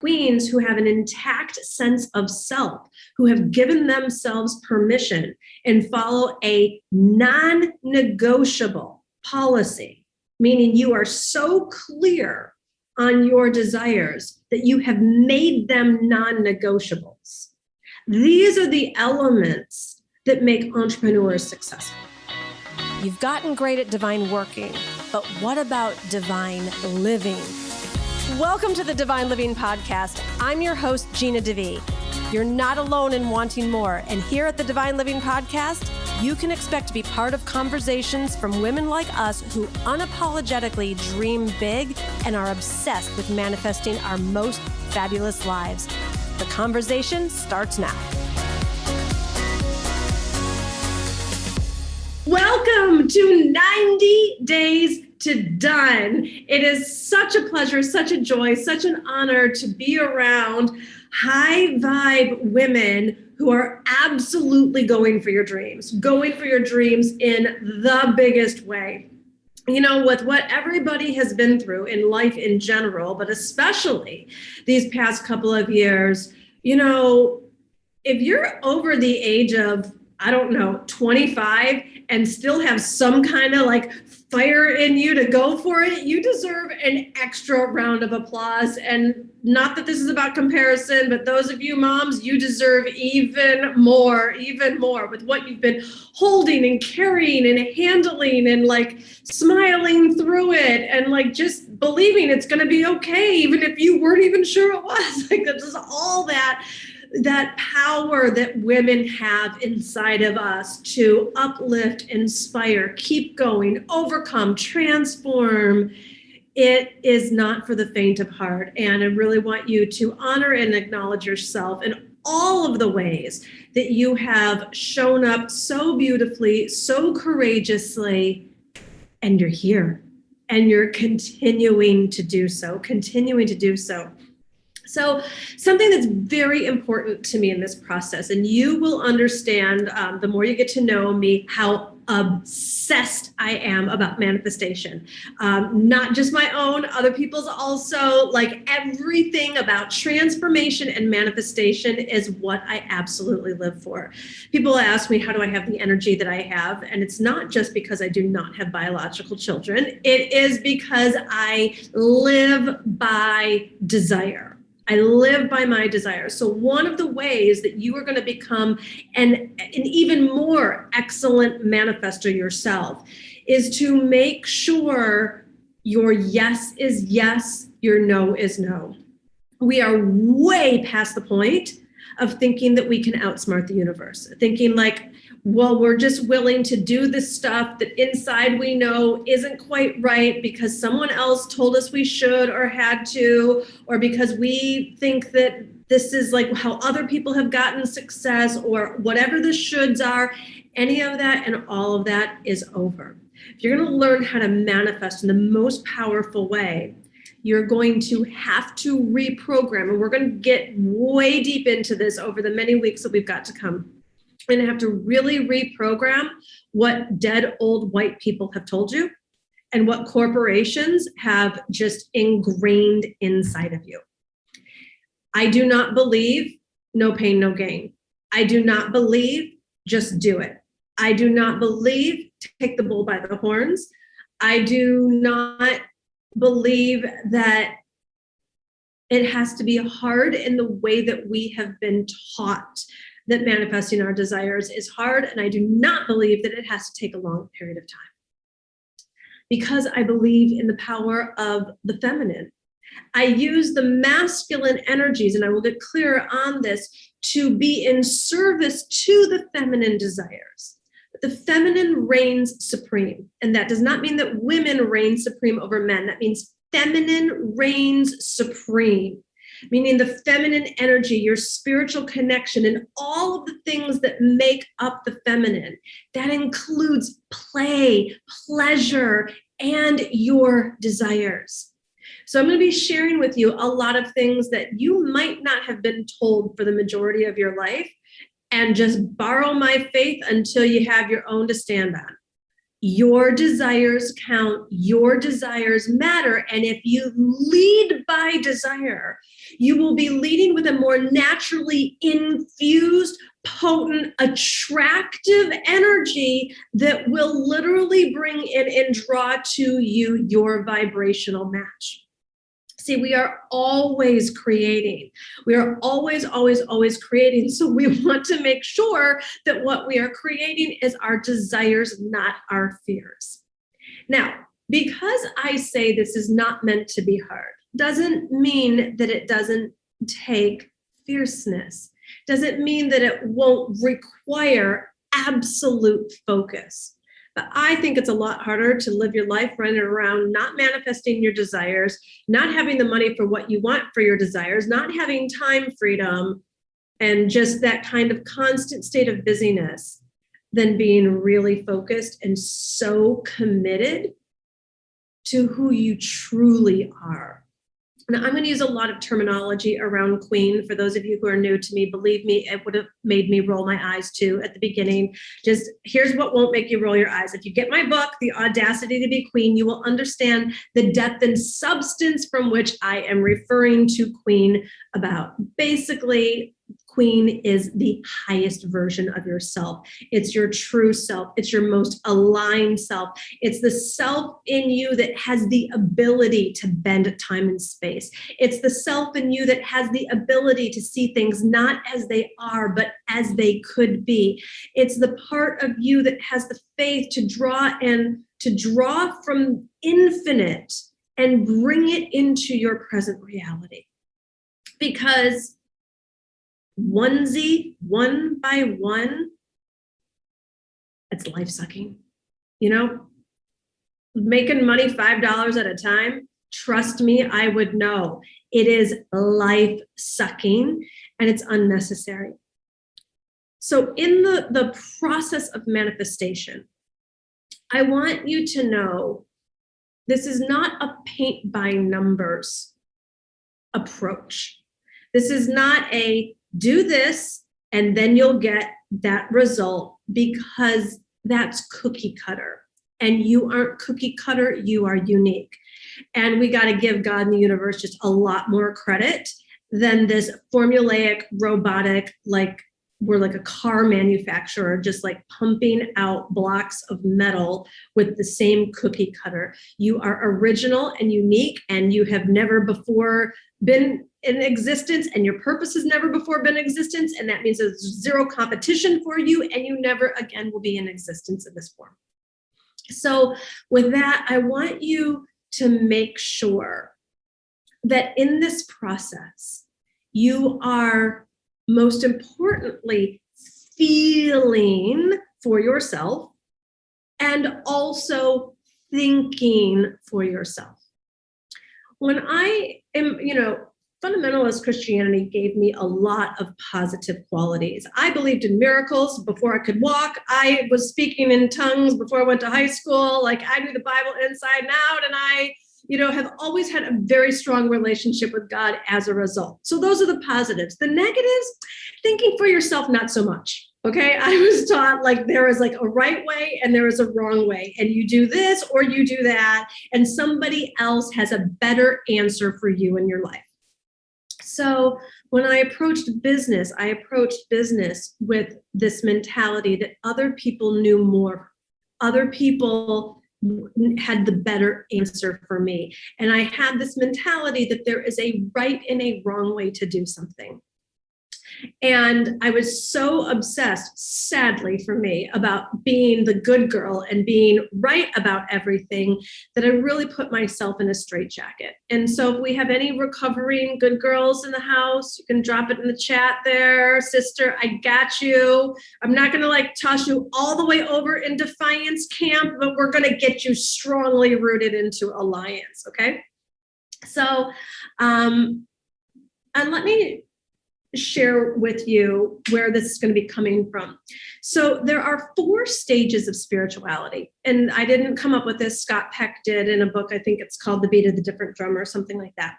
queens who have an intact sense of self, who have given themselves permission and follow a non-negotiable policy, meaning you are so clear on your desires that you have made them non-negotiables. These are the elements that make entrepreneurs successful. You've gotten great at divine working, but what about divine living? Welcome to the Divine Living Podcast. I'm your host, Gina DeVee. You're not alone in wanting more, and here at the Divine Living Podcast, you can expect to be part of conversations from women like us who unapologetically dream big and are obsessed with manifesting our most fabulous lives. The conversation starts now. Welcome to 90 Days to Done. It is such a pleasure, such a joy, such an honor to be around high vibe women who are absolutely going for your dreams in the biggest way. You know, with what everybody has been through in life in general, but especially these past couple of years, you know, if you're over the age of, 25 and still have some kind of like fire in you to go for it, you deserve an extra round of applause. And not that this is about comparison, but those of you moms, you deserve even more with what you've been holding and carrying and handling and like smiling through it and like just believing it's going to be okay, even if you weren't even sure it was. Like that's just all that power that women have inside of us to uplift, inspire, keep going, overcome, transform. It is not for the faint of heart. And I really want you to honor and acknowledge yourself in all of the ways that you have shown up so beautifully, so courageously, and you're here and you're continuing to do so. So something that's very important to me in this process, and you will understand the more you get to know me, how obsessed I am about manifestation. Not just my own, other people's also. Like everything about transformation and manifestation is what I absolutely live for. People ask me, how do I have the energy that I have? And it's not just because I do not have biological children. It is because I live by desire. I live by my desires. So one of the ways that you are going to become an even more excellent manifester yourself is to make sure your yes is yes, your no is no. We are way past the point of thinking that we can outsmart the universe, thinking like, well, we're just willing to do this stuff that inside we know isn't quite right because someone else told us we should or had to, or because we think that this is like how other people have gotten success or whatever the shoulds are. Any of that and all of that is over. If you're going to learn how to manifest in the most powerful way, you're going to have to reprogram. And we're going to get way deep into this over the many weeks that we've got to come. And have to really reprogram what dead old white people have told you and what corporations have just ingrained inside of you. I do not believe no pain, no gain. I do not believe just do it. I do not believe take the bull by the horns. I do not believe that it has to be hard in the way that we have been taught that manifesting our desires is hard, and I do not believe that it has to take a long period of time. Because I believe in the power of the feminine. I use the masculine energies, and I will get clearer on this, to be in service to the feminine desires. The feminine reigns supreme, and that does not mean that women reign supreme over men. That means feminine reigns supreme. Meaning the feminine energy, your spiritual connection, and all of the things that make up the feminine. That includes play, pleasure, and your desires. So I'm going to be sharing with you a lot of things that you might not have been told for the majority of your life, and just borrow my faith until you have your own to stand on. Your desires count. Your desires matter. And if you lead by desire, you will be leading with a more naturally infused, potent, attractive energy that will literally bring in and draw to you your vibrational match. See, we are always creating. We are always, always, always creating. So we want to make sure that what we are creating is our desires, not our fears. Now, because I say this is not meant to be hard, doesn't mean that it doesn't take fierceness. Doesn't mean that it won't require absolute focus. But I think it's a lot harder to live your life running around, not manifesting your desires, not having the money for what you want for your desires, not having time freedom, and just that kind of constant state of busyness, than being really focused and so committed to who you truly are. Now, I'm going to use a lot of terminology around queen. For those of you who are new to me, believe me, it would have made me roll my eyes too at the beginning. Just here's what won't make you roll your eyes. If you get my book, The Audacity to Be Queen, you will understand the depth and substance from which I am referring to queen about. Basically, queen is the highest version of yourself. It's your true self. It's your most aligned self. It's the self in you that has the ability to bend time and space. It's the self in you that has the ability to see things not as they are, but as they could be. It's the part of you that has the faith to draw from infinite and bring it into your present reality. Because one by one, it's life sucking. You know, making money $5 at a time, trust me, I would know. It is life sucking and it's unnecessary. So in the process of manifestation, I want you to know this is not a paint by numbers approach. This is not a do this and then you'll get that result, because that's cookie cutter. And you aren't cookie cutter, you are unique. And we got to give God and the universe just a lot more credit than this formulaic, robotic, like we're like a car manufacturer, just like pumping out blocks of metal with the same cookie cutter. You are original and unique, and you have never before been in existence, and your purpose has never before been in existence. And that means there's zero competition for you, and you never again will be in existence in this form. So with that, I want you to make sure that in this process, you are most importantly feeling for yourself and also thinking for yourself. When I am, fundamentalist Christianity gave me a lot of positive qualities. I believed in miracles before I could walk. I was speaking in tongues before I went to high school. Like, I knew the Bible inside and out, and I have always had a very strong relationship with God as a result. So those are the positives. The negatives, thinking for yourself, not so much. Okay, I was taught like there is like a right way and there is a wrong way, and you do this or you do that, and somebody else has a better answer for you in your life. So when I approached business with this mentality that other people knew more, other people had the better answer for me. And I had this mentality that there is a right and a wrong way to do something. And I was so obsessed, sadly for me, about being the good girl and being right about everything that I really put myself in a straitjacket. And so if we have any recovering good girls in the house, you can drop it in the chat there. Sister, I got you. I'm not going to toss you all the way over in defiance camp, but we're going to get you strongly rooted into alliance. Okay. So, and let me share with you where this is going to be coming from. So there are 4 stages of spirituality, and I didn't come up with this. Scott Peck did in a book. I think it's called The Beat of the Different Drummer or something like that.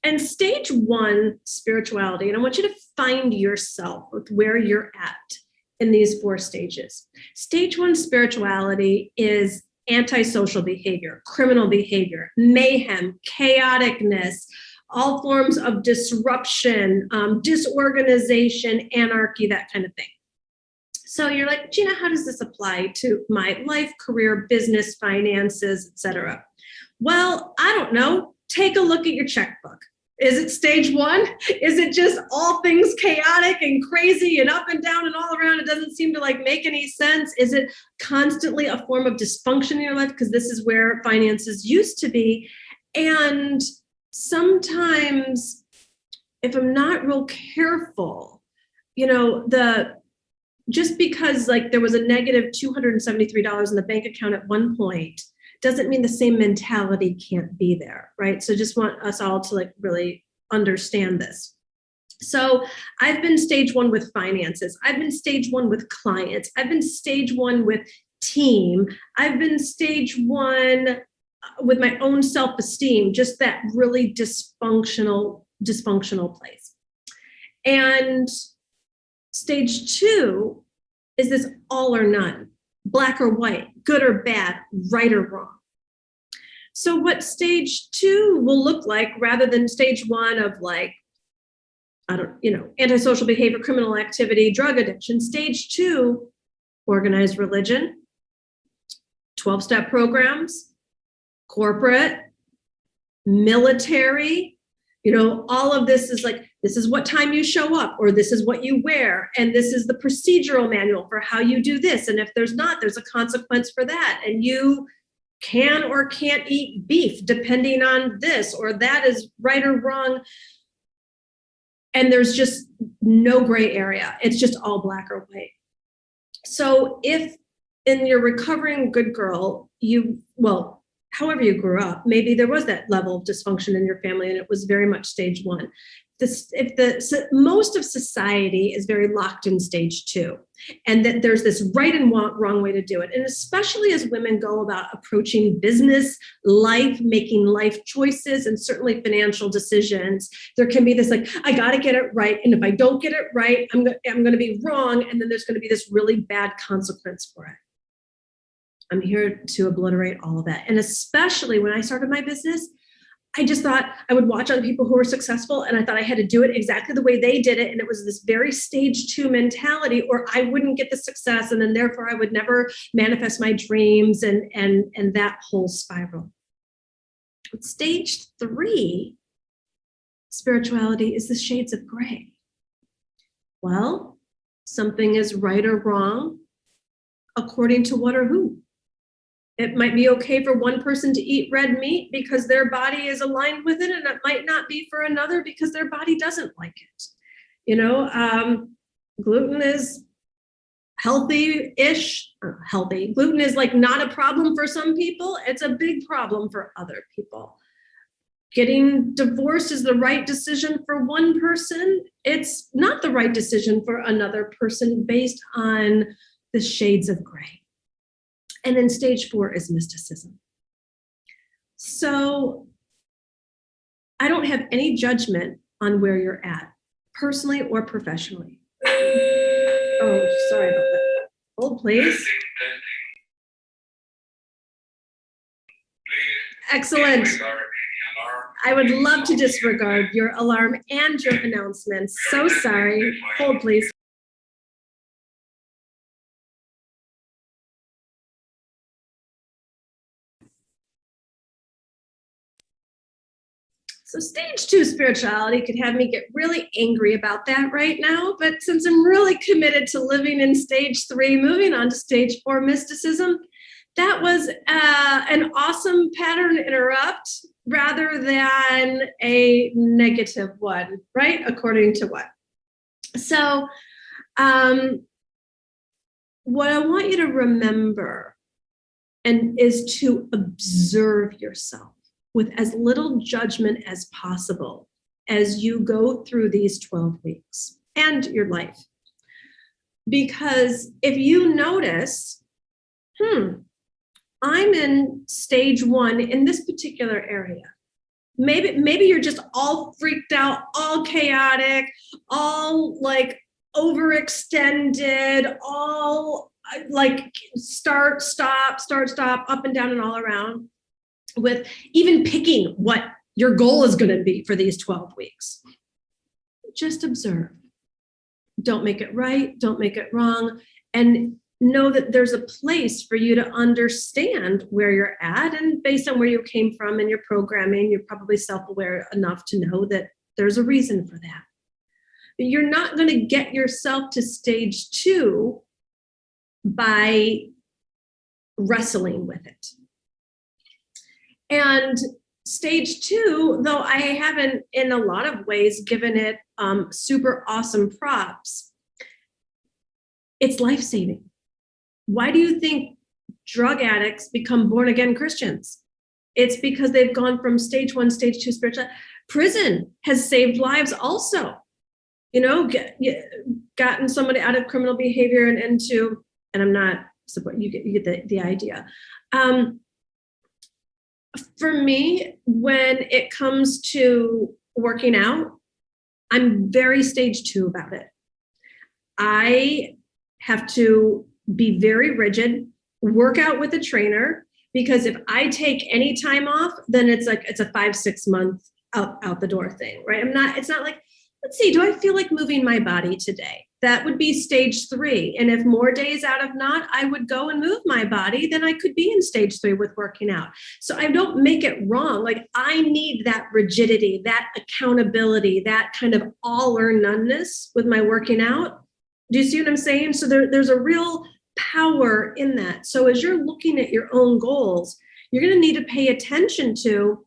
And stage 1 spirituality, and I want you to find yourself with where you're at, in these 4 stages. Stage 1 spirituality is antisocial behavior, criminal behavior, mayhem, chaoticness, all forms of disruption, disorganization, anarchy, that kind of thing. So you're like, Gina, how does this apply to my life, career, business, finances, etc.? Well, I don't know. Take a look at your checkbook. Is it stage 1? Is it just all things chaotic and crazy and up and down and all around? It doesn't seem to like make any sense. Is it constantly a form of dysfunction in your life? Because this is where finances used to be. And sometimes if I'm not real careful, just because like there was a negative $273 in the bank account at one point doesn't mean the same mentality can't be there, right? So just want us all to like really understand this. So I've been stage 1 with finances. I've been stage 1 with clients. I've been stage 1 with team. I've been stage 1 with my own self-esteem, just that really dysfunctional place. And stage 2 is this all or none, black or white, good or bad, right or wrong. So what stage 2 will look like, rather than stage 1 of like, antisocial behavior, criminal activity, drug addiction, stage 2, organized religion, 12-step programs, corporate, military, all of this is like, this is what time you show up, or this is what you wear, and this is the procedural manual for how you do this. And if there's not, there's a consequence for that. And you can or can't eat beef depending on this, or that is right or wrong. And there's just no gray area. It's just all black or white. So if in your recovering good girl, however you grew up, maybe there was that level of dysfunction in your family and it was very much stage 1. Most of society is very locked in stage 2, and that there's this right and wrong way to do it. And especially as women go about approaching business, life, making life choices, and certainly financial decisions, there can be this like, I got to get it right. And if I don't get it right, I'm going to be wrong. And then there's going to be this really bad consequence for it. I'm here to obliterate all of that. And especially when I started my business, I just thought I would watch other people who were successful, and I thought I had to do it exactly the way they did it. And it was this very stage 2 mentality, or I wouldn't get the success, and then therefore I would never manifest my dreams, and that whole spiral. But stage 3 spirituality is the shades of gray. Well, something is right or wrong according to what or who. It might be okay for one person to eat red meat because their body is aligned with it, and it might not be for another because their body doesn't like it. Gluten is healthy-ish. Healthy. Gluten is like not a problem for some people. It's a big problem for other people. Getting divorced is the right decision for one person. It's not the right decision for another person based on the shades of gray. And then stage 4 is mysticism. So I don't have any judgment on where you're at, personally or professionally. Oh, sorry about that. Hold, please. Excellent. I would love to disregard your alarm and your announcements. So sorry. Hold, please. So stage 2 spirituality could have me get really angry about that right now. But since I'm really committed to living in stage 3, moving on to stage 4 mysticism, that was an awesome pattern interrupt rather than a negative one, right? According to what? So what I want you to remember is to observe yourself with as little judgment as possible as you go through these 12 weeks and your life. Because if you notice, I'm in stage 1 in this particular area. Maybe you're just all freaked out, all chaotic, all like overextended, all like start, stop, up and down and all around, with even picking what your goal is going to be for these 12 weeks. Just observe. Don't make it right. Don't make it wrong. And know that there's a place for you to understand where you're at. And based on where you came from in your programming, you're probably self-aware enough to know that there's a reason for that. But you're not going to get yourself to stage 2 by wrestling with it. And stage 2, though I haven't in a lot of ways given it super awesome props, it's life-saving. Why do you think drug addicts become born-again Christians? It's because they've gone from stage 1, stage 2 spiritual. Prison has saved lives also. Gotten somebody out of criminal behavior and into, and I'm not support. You get the idea. For me, when it comes to working out, I'm very stage 2 about it. I have to be very rigid, work out with a trainer, because if I take any time off, then it's a 5-6 month out the door thing, right? It's not like, let's see, do I feel like moving my body today? That would be stage 3. And if more days out of not, I would go and move my body, then I could be in stage 3 with working out. So I don't make it wrong. Like, I need that rigidity, that accountability, that kind of all or noneness with my working out. Do you see what I'm saying? So there's a real power in that. So as you're looking at your own goals, you're going to need to pay attention to,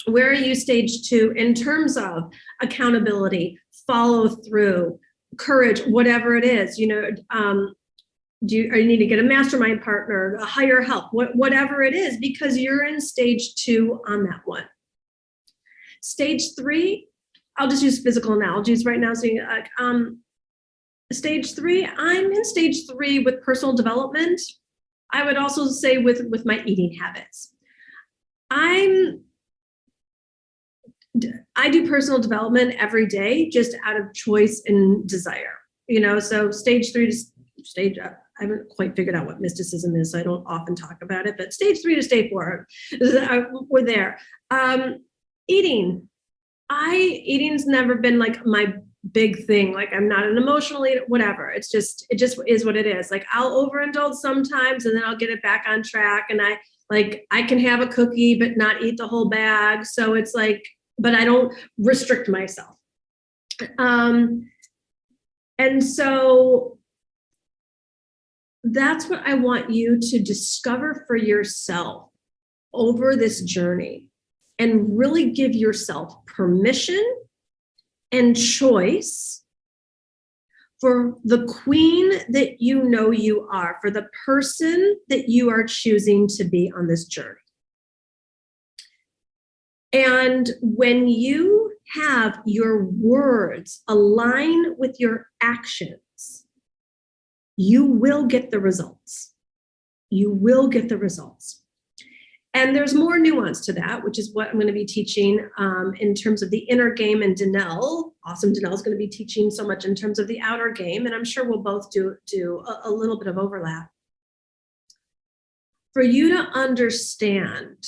where are you stage 2 in terms of accountability, follow through, courage, whatever it is. Do you need to get a mastermind partner, a higher help, whatever it is, because you're in stage 2 on that one. Stage 3, I'll just use physical analogies right now. So stage 3, I'm in stage 3 with personal development. I would also say with my eating habits. I do personal development every day, just out of choice and desire, so stage 3 to stage, I haven't quite figured out what mysticism is, so I don't often talk about it, but stage 3 to stage 4, we're there. Eating's never been like my big thing. Like, I'm not an emotional eater, whatever. It just is what it is. Like, I'll overindulge sometimes and then I'll get it back on track. And I can have a cookie, but not eat the whole bag. So it's like, but I don't restrict myself. And so that's what I want you to discover for yourself over this journey, and really give yourself permission and choice for the queen that you are, for the person that you are choosing to be on this journey. And when you have your words align with your actions, you will get the results. You will get the results. And there's more nuance to that, which is what I'm going to be teaching in terms of the inner game. And Danelle is going to be teaching so much in terms of the outer game. And I'm sure we'll both do a little bit of overlap. For you to understand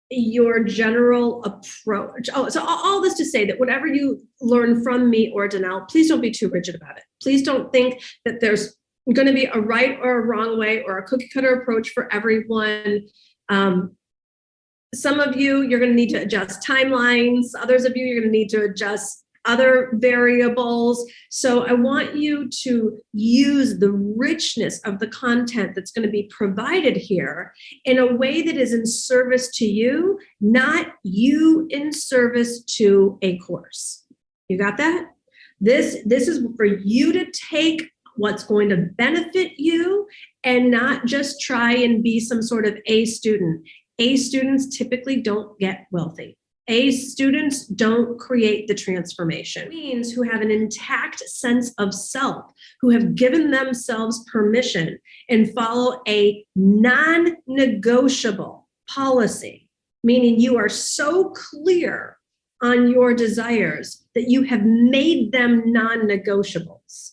your general approach. So all this to say that whatever you learn from me or Danelle, please don't be too rigid about it. Please don't think that there's going to be a right or a wrong way or a cookie cutter approach for everyone. Some of you're going to need to adjust timelines. Others of you're going to need to adjust other variables. So I want you to use the richness of the content that's going to be provided here in a way that is in service to you, not you in service to a course. You got that? This is for you to take what's going to benefit you and not just try and be some sort of A student. A students typically don't get wealthy. A students don't create the transformation. Beings who have an intact sense of self, who have given themselves permission and follow a non-negotiable policy, meaning you are so clear on your desires that you have made them non-negotiables.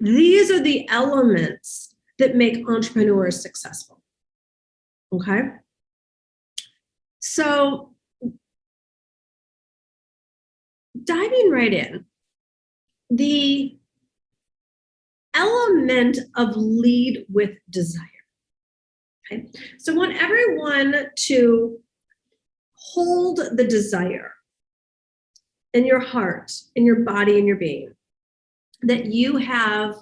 These are the elements that make entrepreneurs successful. Okay? So, diving right in, the element of lead with desire. Okay? So, I want everyone to hold the desire in your heart, in your body, in your being, that you have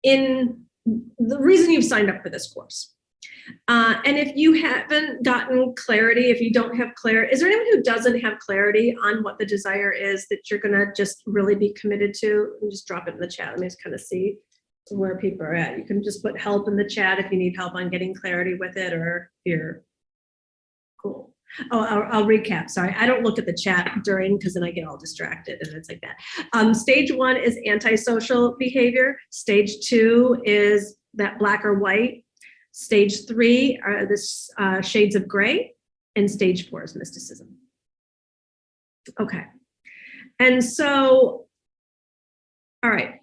in the reason you've signed up for this course. And if you haven't gotten clarity, if you don't have clarity, is there anyone who doesn't have clarity on what the desire is that you're going to just really be committed to? And just drop it in the chat. Let me just kind of see where people are at. You can just put help in the chat if you need help on getting clarity with it, or you're cool. Oh, I'll recap. Sorry, I don't look at the chat during, because then I get all distracted and it's like that. Stage 1 is antisocial behavior. Stage 2 is that black or white. Stage 3 are the shades of gray, and stage 4 is mysticism. Okay, and so, all right.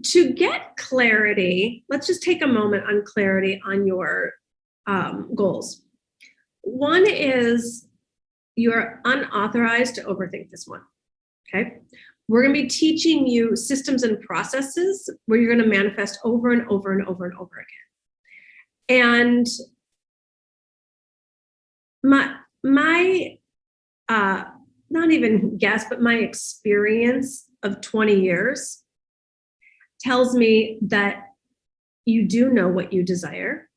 To get clarity, let's just take a moment on clarity on your goals. One is you're unauthorized to overthink this one, okay? We're gonna be teaching you systems and processes where you're gonna manifest over and over and over and over again. And my not even guess, but my experience of 20 years tells me that you do know what you desire.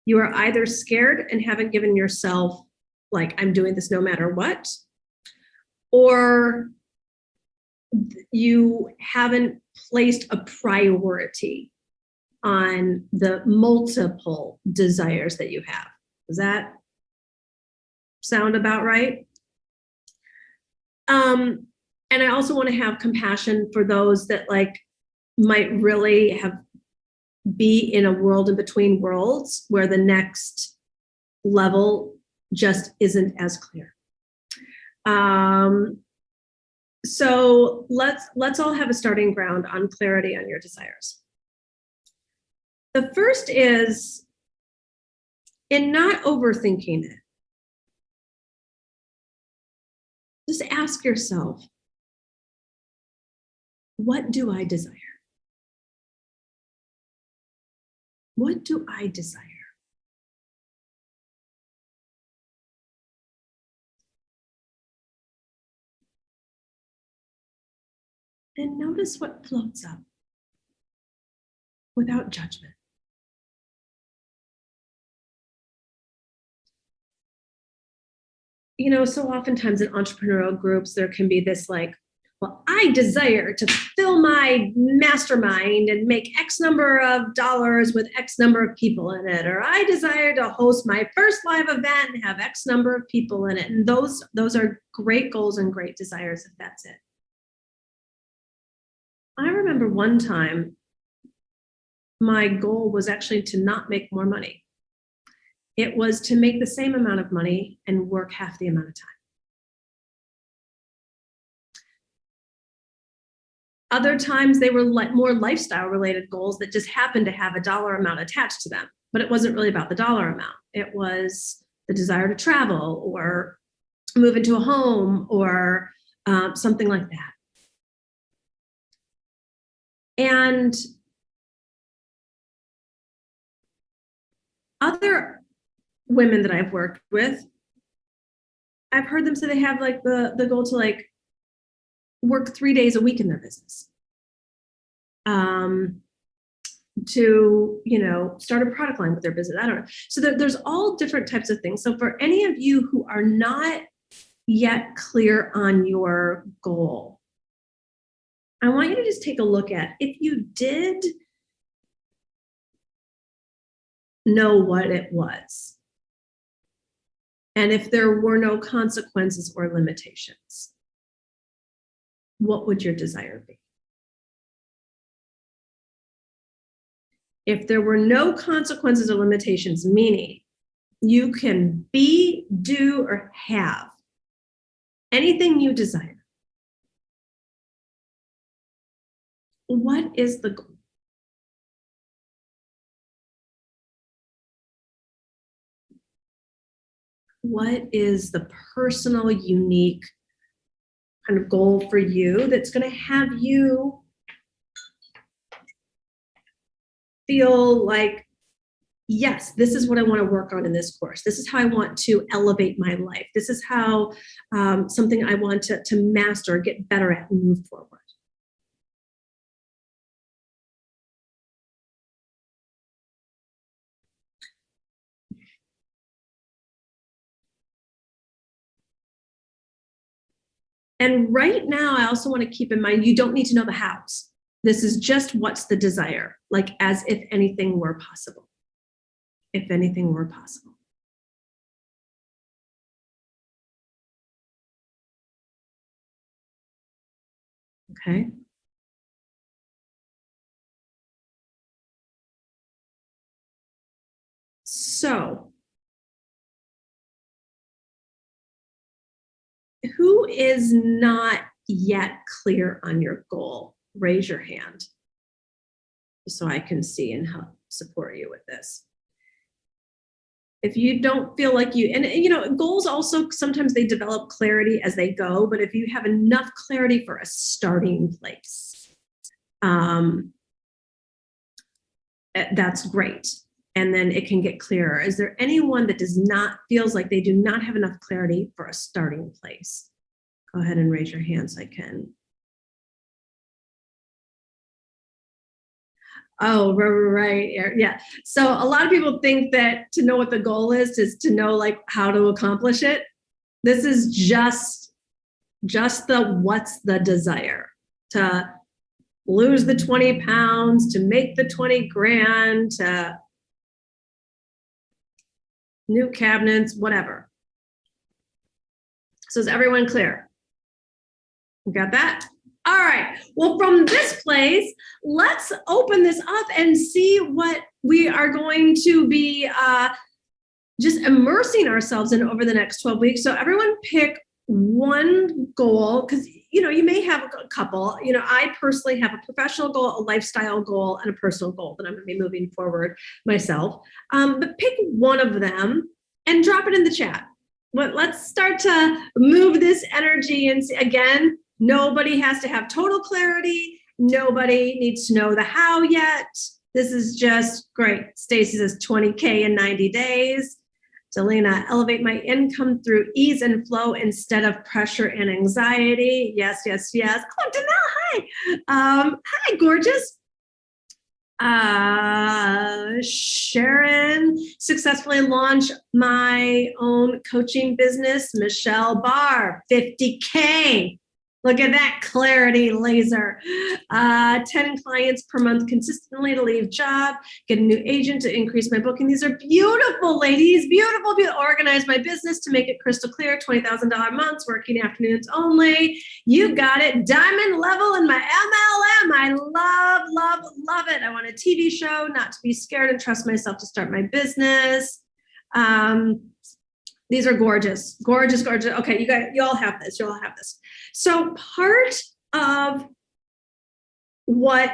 You are either scared and haven't given yourself, like, I'm doing this no matter what, or you haven't placed a priority on the multiple desires that you have. Does that sound about right? And I also want to have compassion for those that like might really be in a world in between worlds where the next level just isn't as clear. So let's all have a starting ground on clarity on your desires. The first is in not overthinking it. Just ask yourself, what do I desire? What do I desire? And notice what floats up without judgment. You know, so oftentimes in entrepreneurial groups, there can be this like, well, I desire to fill my mastermind and make X number of dollars with X number of people in it, or I desire to host my first live event and have X number of people in it. And those are great goals and great desires if that's it. I remember one time my goal was actually to not make more money. It was to make the same amount of money and work half the amount of time. Other times they were more lifestyle related goals that just happened to have a dollar amount attached to them, but it wasn't really about the dollar amount. It was the desire to travel or move into a home or something like that. And other women that I've worked with, I've heard them say they have like the goal to like work 3 days a week in their business, to, you know, start a product line with their business. I don't know. So there's all different types of things. So for any of you who are not yet clear on your goal, I want you to just take a look at, if you did know what it was, and if there were no consequences or limitations, what would your desire be? If there were no consequences or limitations, meaning you can be, do, or have anything you desire. What is the goal? What is the personal, unique kind of goal for you that's going to have you feel like, yes, this is what I want to work on in this course. This is how I want to elevate my life. This is how something I want to master, get better at, and move forward. And right now, I also want to keep in mind, you don't need to know the hows. This is just what's the desire, like as if anything were possible. If anything were possible. Okay. So, who is not yet clear on your goal? Raise your hand so I can see and help support you with this. If you don't feel like goals also, sometimes they develop clarity as they go, but if you have enough clarity for a starting place, that's great. And then it can get clearer. Is there anyone that feels like they do not have enough clarity for a starting place? Go ahead and raise your hand so I can. Oh, right. Yeah. So a lot of people think that to know what the goal is to know like how to accomplish it. This is just what's the desire to lose the 20 pounds, to make the 20 grand, to new cabinets, whatever. So is everyone clear? You got that? All right. Well, from this place, let's open this up and see what we are going to be just immersing ourselves in over the next 12 weeks. So everyone pick one goal, because you may have a couple. I personally have a professional goal, a lifestyle goal, and a personal goal that I'm going to be moving forward myself. But pick one of them and drop it in the chat. But let's start to move this energy. And again, nobody has to have total clarity. Nobody needs to know the how yet. This is just great. Stacy says 20K in 90 days. Delina, elevate my income through ease and flow instead of pressure and anxiety. Yes. Oh, Danelle, hi. Hi, gorgeous. Sharon, successfully launched my own coaching business. Michelle Barr, 50K. Look at that clarity laser. 10 clients per month consistently to leave job, get a new agent to increase my booking. These are beautiful, ladies, beautiful. Organize my business to make it crystal clear, $20,000 months, working afternoons only. You got it. Diamond level in my MLM. I love it. I want a TV show, not to be scared and trust myself to start my business. These are gorgeous. Okay, you all have this. So part of what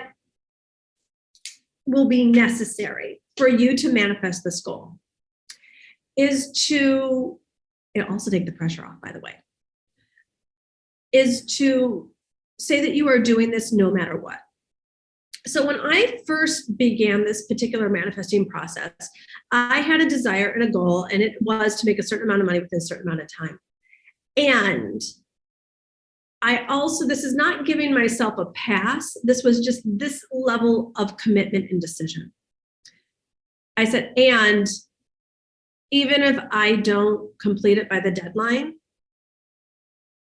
will be necessary for you to manifest this goal is to, it'll also take the pressure off, by the way, is to say that you are doing this no matter what. So when I first began this particular manifesting process, I had a desire and a goal, and it was to make a certain amount of money within a certain amount of time. And I also, this is not giving myself a pass. This was just this level of commitment and decision. I said, and even if I don't complete it by the deadline,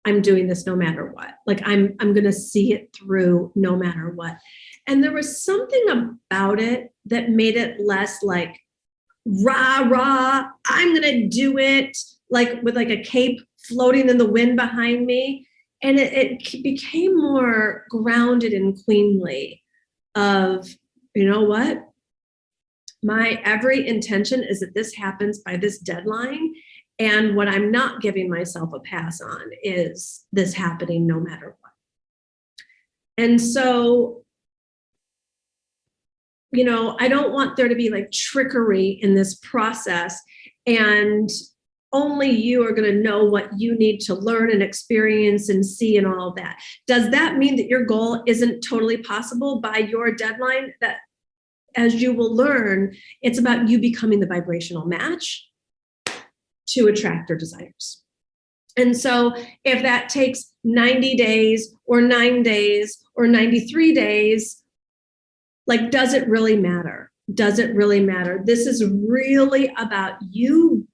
I'm doing this no matter what. Like I'm going to see it through no matter what. And there was something about it that made it less like rah, I'm going to do it, like with like a cape floating in the wind behind me. And it became more grounded and queenly of, you know what? My every intention is that this happens by this deadline. And what I'm not giving myself a pass on is this happening no matter what. And so, I don't want there to be like trickery in this process, and only you are going to know what you need to learn and experience and see and all of that. Does that mean that your goal isn't totally possible by your deadline? That, as you will learn, it's about you becoming the vibrational match to attract your desires. And so if that takes 90 days or 9 days or 93 days, like, does it really matter? Does it really matter? This is really about you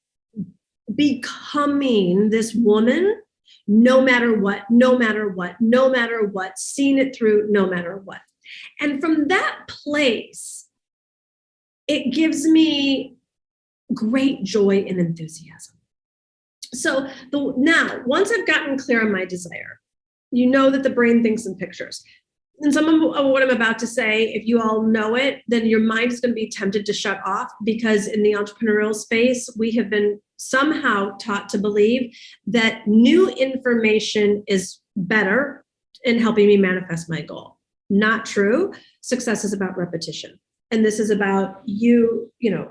becoming this woman, no matter what, no matter what, no matter what, seeing it through, no matter what. And from that place, it gives me great joy and enthusiasm. So now, once I've gotten clear on my desire, you know that the brain thinks in pictures. And some of what I'm about to say, if you all know it, then your mind is going to be tempted to shut off, because in the entrepreneurial space, we have been somehow taught to believe that new information is better in helping me manifest my goal. Not true. Success is about repetition. And this is about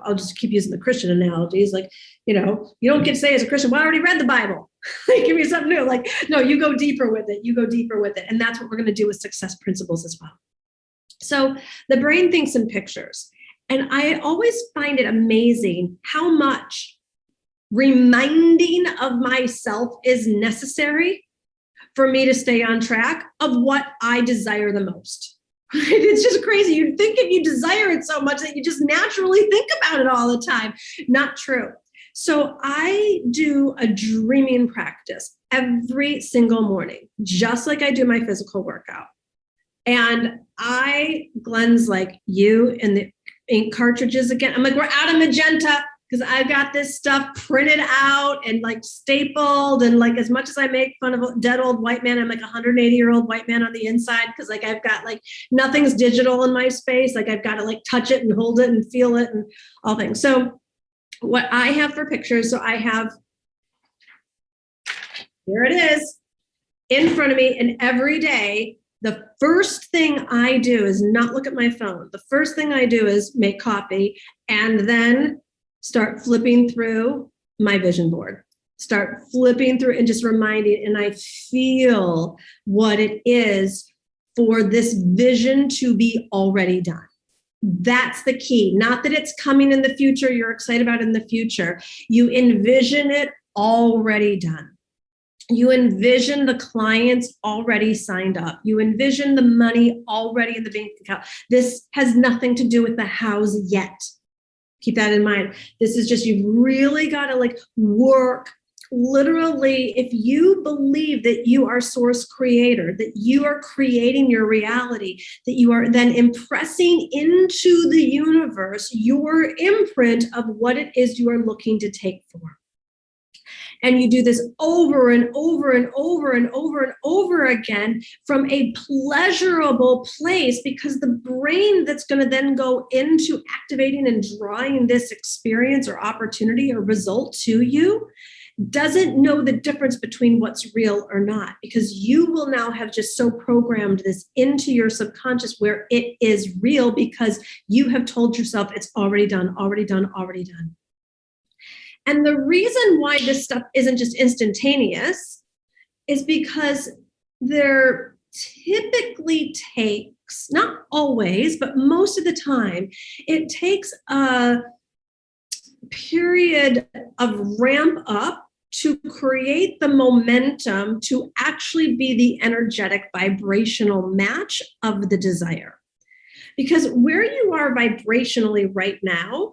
I'll just keep using the Christian analogies. Like, you don't get to say as a Christian, well, I already read the Bible. Give me something new. Like, no, you go deeper with it. You go deeper with it. And that's what we're going to do with success principles as well. So the brain thinks in pictures. And I always find it amazing how much reminding of myself is necessary for me to stay on track of what I desire the most. It's just crazy. You'd think if you desire it so much that you just naturally think about it all the time. Not true. So I do a dreaming practice every single morning, just like I do my physical workout. And Glenn's like, you and the ink cartridges again. I'm like, we're out of magenta, because I've got this stuff printed out and like stapled, and like, as much as I make fun of a dead old white man, I'm like 180-year-old white man on the inside, because like I've got like nothing's digital in my space. Like I've got to like touch it and hold it and feel it and all things. So what I have for pictures, so I have, here it is in front of me, and every day, the first thing I do is not look at my phone. The first thing I do is make coffee, and then start flipping through my vision board, start flipping through and just reminding, and I feel what it is for this vision to be already done. That's the key. Not that it's coming in the future, you're excited about it in the future. You envision it already done. You envision the clients already signed up. You envision the money already in the bank account. This has nothing to do with the house yet. Keep that in mind. This is just, you've really got to like work. Literally, if you believe that you are source creator, that you are creating your reality, that you are then impressing into the universe your imprint of what it is you are looking to take form. And you do this over and over and over and over and over again from a pleasurable place, because the brain that's going to then go into activating and drawing this experience or opportunity or result to you doesn't know the difference between what's real or not, because you will now have just so programmed this into your subconscious where it is real, because you have told yourself it's already done, already done, already done. And the reason why this stuff isn't just instantaneous is because there typically takes, not always, but most of the time, it takes a period of ramp up to create the momentum to actually be the energetic vibrational match of the desire. Because where you are vibrationally right now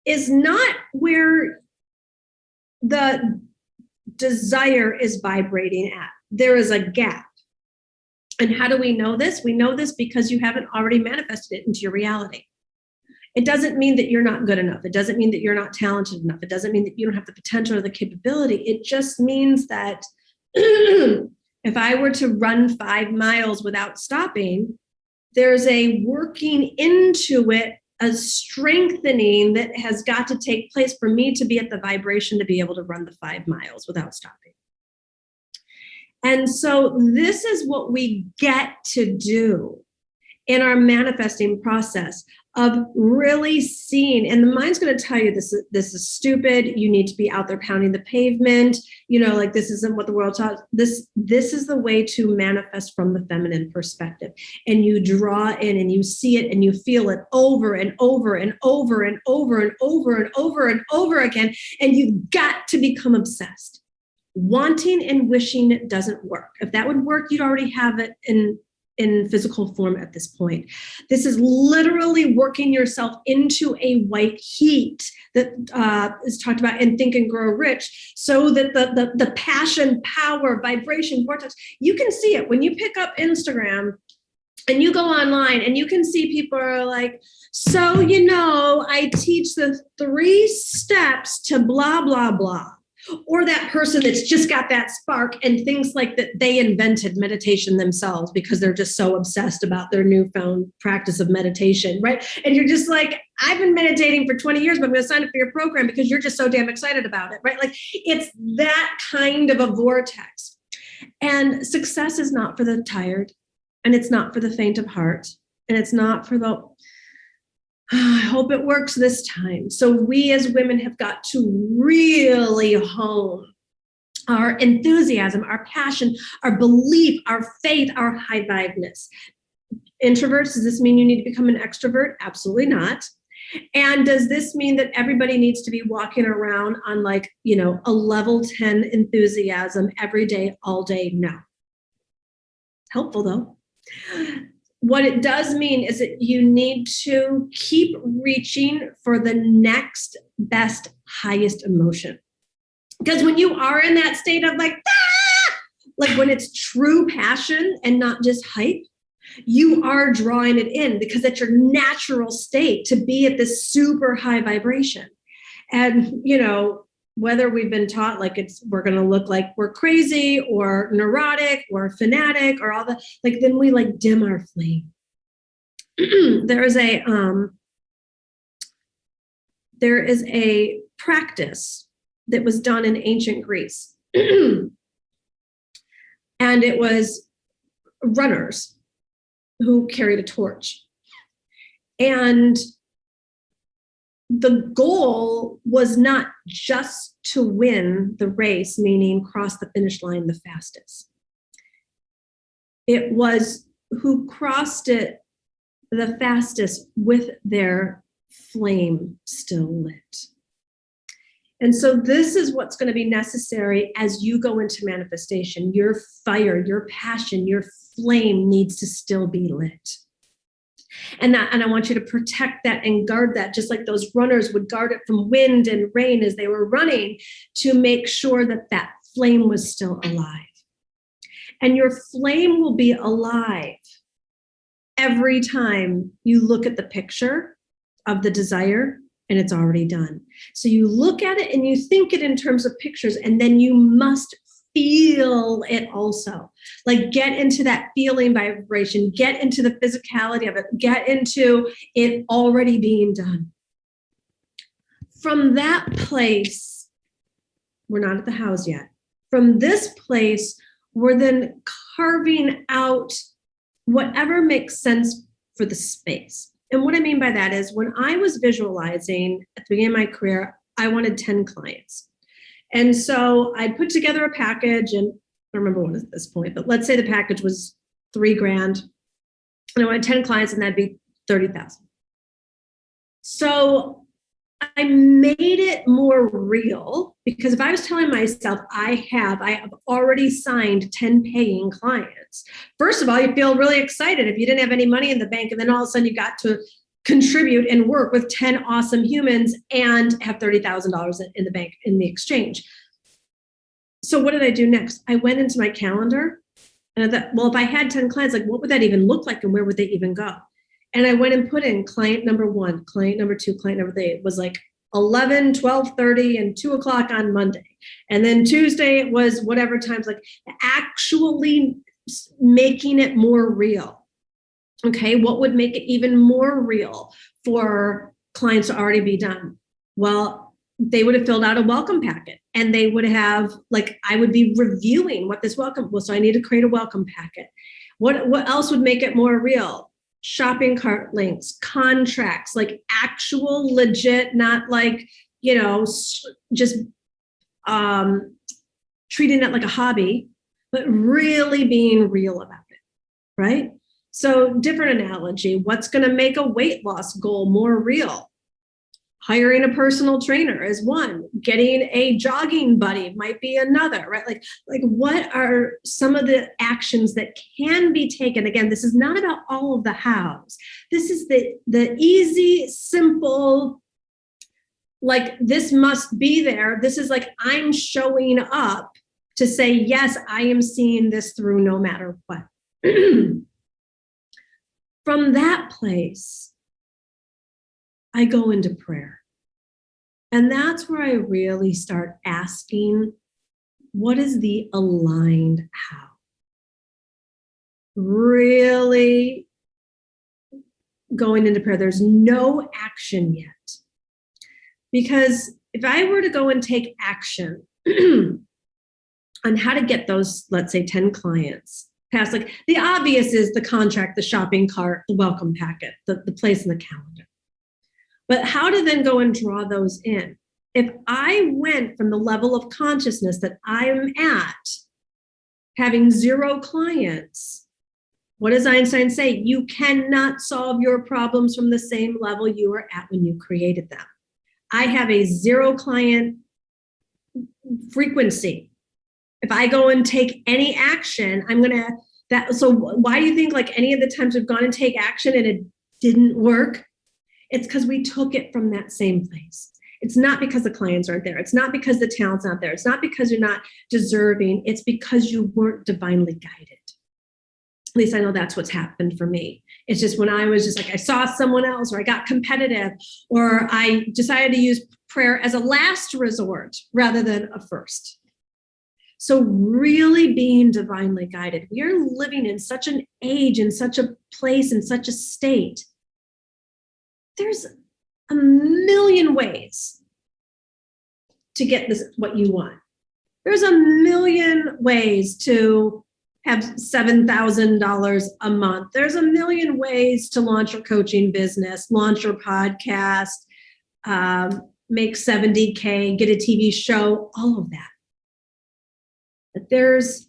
is not where the desire is vibrating at. There is a gap. And how do we know this? We know this because you haven't already manifested it into your reality. It doesn't mean that you're not good enough. It doesn't mean that you're not talented enough. It doesn't mean that you don't have the potential or the capability. It just means that if I were to run 5 miles without stopping, there's a working into it a strengthening that has got to take place for me to be at the vibration to be able to run the 5 miles without stopping. And so this is what we get to do in our manifesting process of really seeing, and the mind's going to tell you this is stupid. You need to be out there pounding the pavement. Like this isn't what the world taught. This is the way to manifest from the feminine perspective. And you draw in and you see it and you feel it over and over and over and over and over and over and over again. And you've got to become obsessed. Wanting and wishing doesn't work. If that would work, you'd already have it in physical form at this point. This is literally working yourself into a white heat that is talked about in Think and Grow Rich, so that the passion, power, vibration, vortex, you can see it when you pick up Instagram and you go online and you can see people are like, so, I teach the 3 steps to blah, blah, blah. Or that person that's just got that spark and thinks like that they invented meditation themselves because they're just so obsessed about their newfound practice of meditation, right? And you're just like, I've been meditating for 20 years, but I'm going to sign up for your program because you're just so damn excited about it, right? Like it's that kind of a vortex. And success is not for the tired, and it's not for the faint of heart, and it's not for the, I hope it works this time. So we as women have got to really hone our enthusiasm, our passion, our belief, our faith, our high vibeness. Introverts, does this mean you need to become an extrovert? Absolutely not. And does this mean that everybody needs to be walking around on a level 10 enthusiasm every day, all day? No. Helpful though. What it does mean is that you need to keep reaching for the next best, highest emotion. Because when you are in that state of like when it's true passion and not just hype, you are drawing it in because that's your natural state to be at this super high vibration. And, whether we've been taught we're going to look like we're crazy or neurotic or fanatic or all that, then we dim our flame. There is a practice that was done in ancient Greece. And it was runners who carried a torch. And the goal was not just to win the race, meaning cross the finish line the fastest. It was who crossed it the fastest with their flame still lit. And so this is what's going to be necessary as you go into manifestation. Your fire, your passion, your flame needs to still be lit. And I want you to protect that and guard that, just like those runners would guard it from wind and rain as they were running, to make sure that that flame was still alive. And your flame will be alive every time you look at the picture of the desire and it's already done. So you look at it and you think it in terms of pictures, and then you must feel it also. Get into that feeling vibration, get into the physicality of it, get into it already being done. From that place, we're not at the house yet. From this place, we're then carving out whatever makes sense for the space. And what I mean by that is, when I was visualizing at the beginning of my career, I wanted 10 clients. And so I put together a package, and I don't remember what at this point, but let's say the package was $3,000, and I wanted 10 clients, and that'd be $30,000. So I made it more real, because if I was telling myself I have already signed 10 paying clients, first of all, you feel really excited if you didn't have any money in the bank, and then all of a sudden you got to contribute and work with 10 awesome humans and have $30,000 in the bank in the exchange. So what did I do next? I went into my calendar and I thought, well, if I had 10 clients, what would that even look like and where would they even go? And I went and put in client number 1, client number 2, client number 3. It was 11, 12:30, and 2 o'clock on Monday. And then Tuesday it was whatever times, actually making it more real. Okay, what would make it even more real for clients to already be done? Well, they would have filled out a welcome packet, and they would have, like, I would be reviewing what this welcome was. So I need to create a welcome packet. What else would make it more real? Shopping cart links, contracts, like actual legit, not like, just treating it like a hobby, but really being real about it, right? So different analogy, what's going to make a weight loss goal more real? Hiring a personal trainer is one. Getting a jogging buddy might be another, right? Like what are some of the actions that can be taken? Again, this is not about all of the hows. This is the easy, simple, like this must be there. This is like I'm showing up to say, yes, I am seeing this through no matter what. From that place, I go into prayer. And that's where I really start asking, what is the aligned how? Really going into prayer. There's no action yet. Because if I were to go and take action on how to get those, let's say, 10 clients past, like the obvious is the contract, the shopping cart, the welcome packet, the place in the calendar. But how to then go and draw those in? If I went from the level of consciousness that I'm at, having 0 clients, what does Einstein say? You cannot solve your problems from the same level you were at when you created them. I have a 0 client frequency. If I go and take any action, so why do you think like any of the times we've gone and take action and it didn't work? It's because we took it from that same place. It's not because the clients aren't there. It's not because the talent's not there. It's not because you're not deserving. It's because you weren't divinely guided. At least I know that's what's happened for me. It's just when I was just like, I saw someone else, or I got competitive, or I decided to use prayer as a last resort rather than a first. So really being divinely guided. We are living in such an age, in such a place, in such a state. There's a million ways to get this, what you want. There's a million ways to have $7,000 a month. There's a million ways to launch your coaching business, launch your podcast, make 70K, get a TV show, all of that. But there's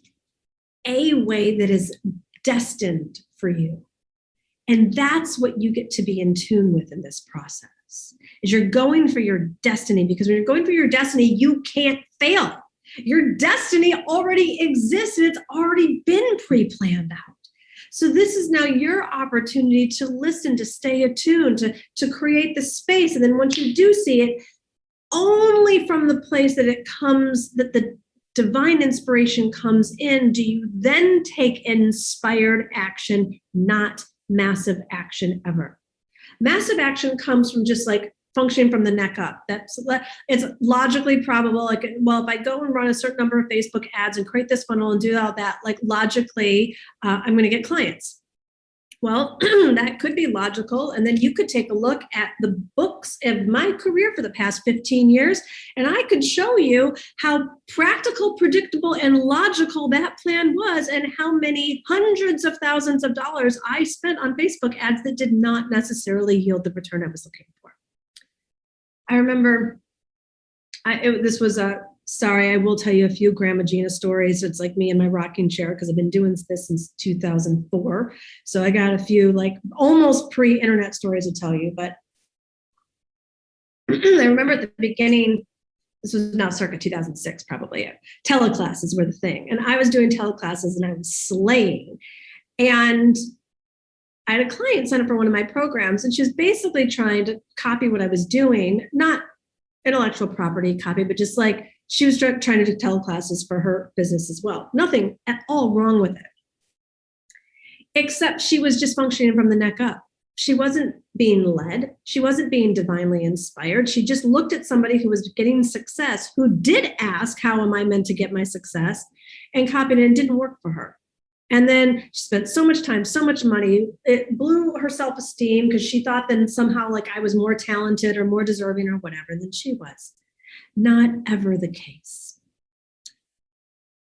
a way that is destined for you. And that's what you get to be in tune with in this process, is you're going for your destiny, because when you're going for your destiny, you can't fail. Your destiny already exists and it's already been pre-planned out. So this is now your opportunity to listen, to stay attuned, to create the space. And then once you do see it, only from the place that it comes, that the divine inspiration comes in, do you then take inspired action, not massive action ever. Massive action comes from just like functioning from the neck up. It's logically probable. Like, well, if I go and run a certain number of Facebook ads and create this funnel and do all that, like logically, I'm going to get clients. Well, that could be logical. And then you could take a look at the books of my career for the past 15 years, and I could show you how practical, predictable, and logical that plan was, and how many hundreds of thousands of dollars I spent on Facebook ads that did not necessarily yield the return I was looking for. I remember, I will tell you a few Grandma Gina stories. It's like me in my rocking chair, because I've been doing this since 2004. So I got a few like almost pre-internet stories to tell you. But I remember at the beginning, this was now circa 2006 probably, teleclasses were the thing. And I was doing teleclasses and I was slaying. And I had a client sign up for one of my programs, and she was basically trying to copy what I was doing, not intellectual property copy, but just like she was trying to do teleclasses for her business as well. Nothing at all wrong with it, except she was just functioning from the neck up. She wasn't being led. She wasn't being divinely inspired. She just looked at somebody who was getting success, who did ask, how am I meant to get my success, and copied it, and didn't work for her. And then she spent so much time, so much money. It blew her self-esteem because she thought then somehow like I was more talented or more deserving or whatever than she was. Not ever the case.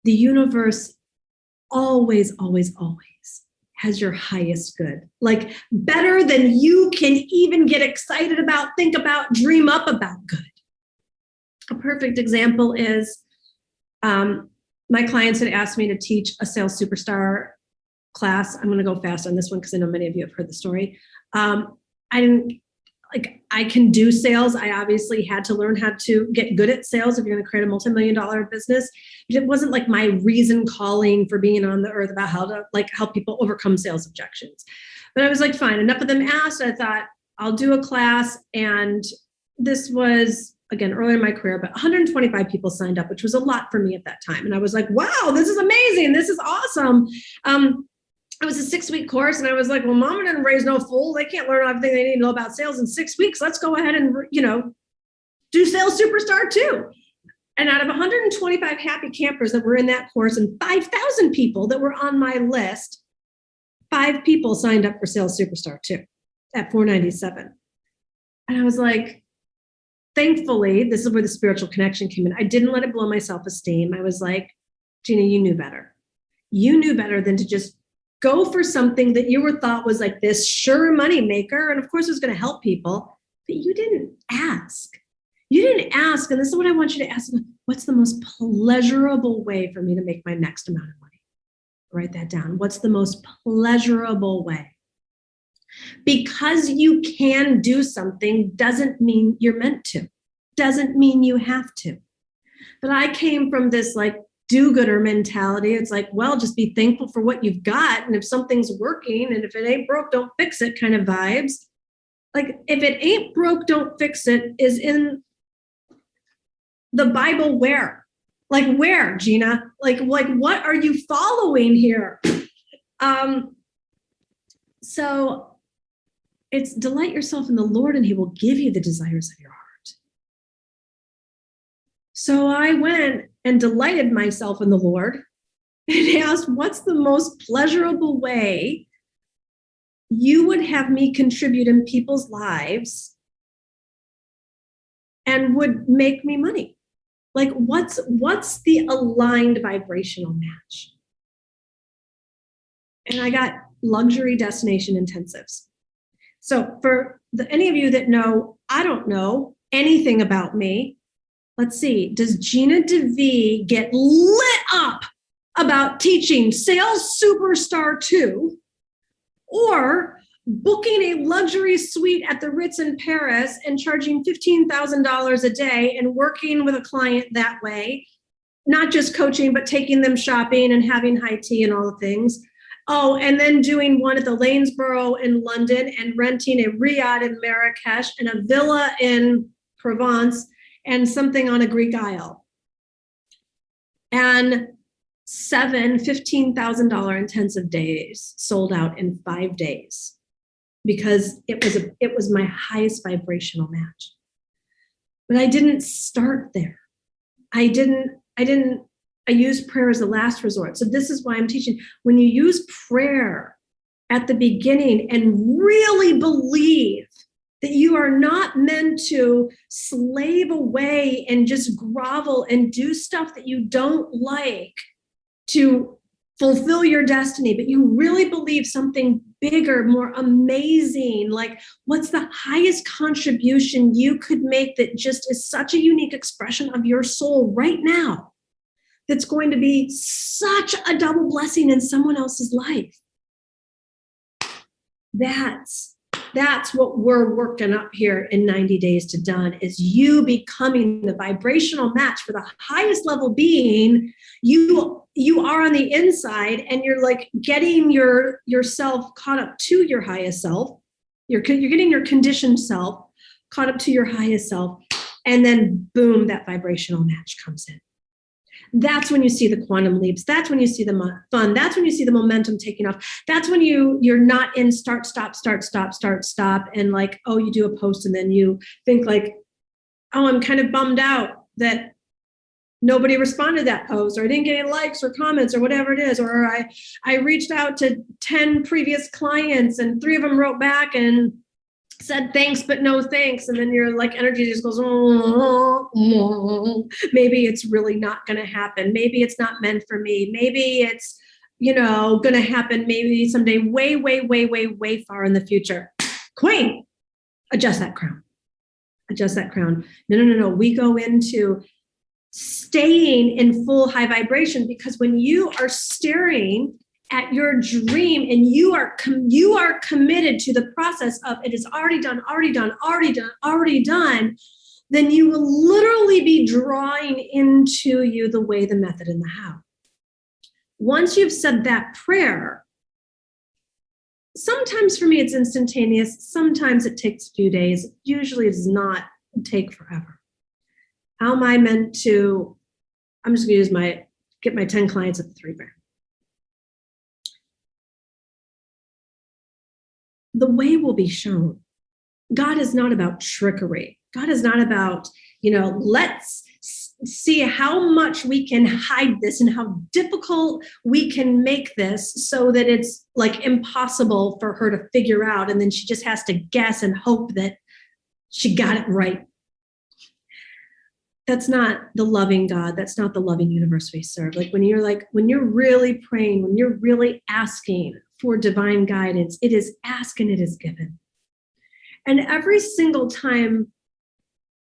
The universe always, always, always has your highest good, like better than you can even get excited about, think about, dream up about good. A perfect example is my clients had asked me to teach a sales superstar class. I'm going to go fast on this one because I know many of you have heard the story. I can do sales. I obviously had to learn how to get good at sales if you're going to create a multi-million-dollar business. It wasn't like my reason calling for being on the earth about how to like help people overcome sales objections. But I was like, fine, enough of them asked. I thought I'll do a class. And this was, again, early in my career, but 125 people signed up, which was a lot for me at that time. And I was like, wow, this is amazing. This is awesome. It was a 6-week course. And I was like, well, mama didn't raise no fool. They can't learn everything they need to know about sales in 6 weeks. Let's go ahead and, do Sales Superstar too. And out of 125 happy campers that were in that course and 5,000 people that were on my list, 5 people signed up for Sales Superstar too at $497. And I was like, thankfully, this is where the spiritual connection came in. I didn't let it blow my self-esteem. I was like, Gina, you knew better. You knew better than to just go for something that you were thought was like this sure money maker. And of course it was going to help people, but you didn't ask. You didn't ask. And this is what I want you to ask. What's the most pleasurable way for me to make my next amount of money? Write that down. What's the most pleasurable way? Because you can do something doesn't mean you're meant to, doesn't mean you have to. But I came from this like do-gooder mentality. It's like, well, just be thankful for what you've got. And if something's working and if it ain't broke, don't fix it kind of vibes. Like if it ain't broke, don't fix it is in the Bible where? Like where, Gina? Like what are you following here? So it's delight yourself in the Lord and he will give you the desires of your heart. So I went and delighted myself in the Lord and asked, what's the most pleasurable way you would have me contribute in people's lives and would make me money? Like what's the aligned vibrational match? And I got luxury destination intensives. So for any of you that know, I don't know anything about me. Let's see, does Gina DeVee get lit up about teaching Sales Superstar 2 or booking a luxury suite at the Ritz in Paris and charging $15,000 a day and working with a client that way, not just coaching, but taking them shopping and having high tea and all the things? Oh, and then doing one at the Lanesborough in London and renting a riad in Marrakesh and a villa in Provence and something on a Greek Isle. And 7 $15,000 intensive days sold out in 5 days because it was my highest vibrational match. But I didn't start there. I used prayer as a last resort. So this is why I'm teaching. When you use prayer at the beginning and really believe that you are not meant to slave away and just grovel and do stuff that you don't like to fulfill your destiny, but you really believe something bigger, more amazing, like what's the highest contribution you could make that just is such a unique expression of your soul right now, that's going to be such a double blessing in someone else's life. That's what we're working up here in 90 Days to Done, is you becoming the vibrational match for the highest level being you are on the inside, and you're like getting yourself caught up to your highest self. You're getting your conditioned self caught up to your highest self, and then boom, that vibrational match comes in. That's when you see the quantum leaps. That's when you see the fun. That's when you see the momentum taking off. That's when you're not in start, stop, and like, oh, you do a post and then you think like, oh, I'm kind of bummed out that nobody responded to that post, or I didn't get any likes or comments or whatever it is, or I reached out to 10 previous clients and 3 of them wrote back and said thanks but no thanks, and then your like energy just goes, oh, maybe it's really not going to happen, maybe it's not meant for me, maybe it's going to happen maybe someday way far in the future. Queen, adjust that crown. No, we go into staying in full high vibration, because when you are staring at your dream and you are committed to the process of it is already done, then you will literally be drawing into you the way, the method, and the how. Once you've said that prayer, sometimes for me it's instantaneous, sometimes it takes a few days, usually it does not take forever. How am I meant to, I'm just going to get my 10 clients at the $3,000. The way will be shown. God is not about trickery. God is not about, let's see how much we can hide this and how difficult we can make this so that it's like impossible for her to figure out. And then she just has to guess and hope that she got it right. That's not the loving God. That's not the loving universe we serve. When you're really praying, when you're really asking for divine guidance, it is asked and it is given. And every single time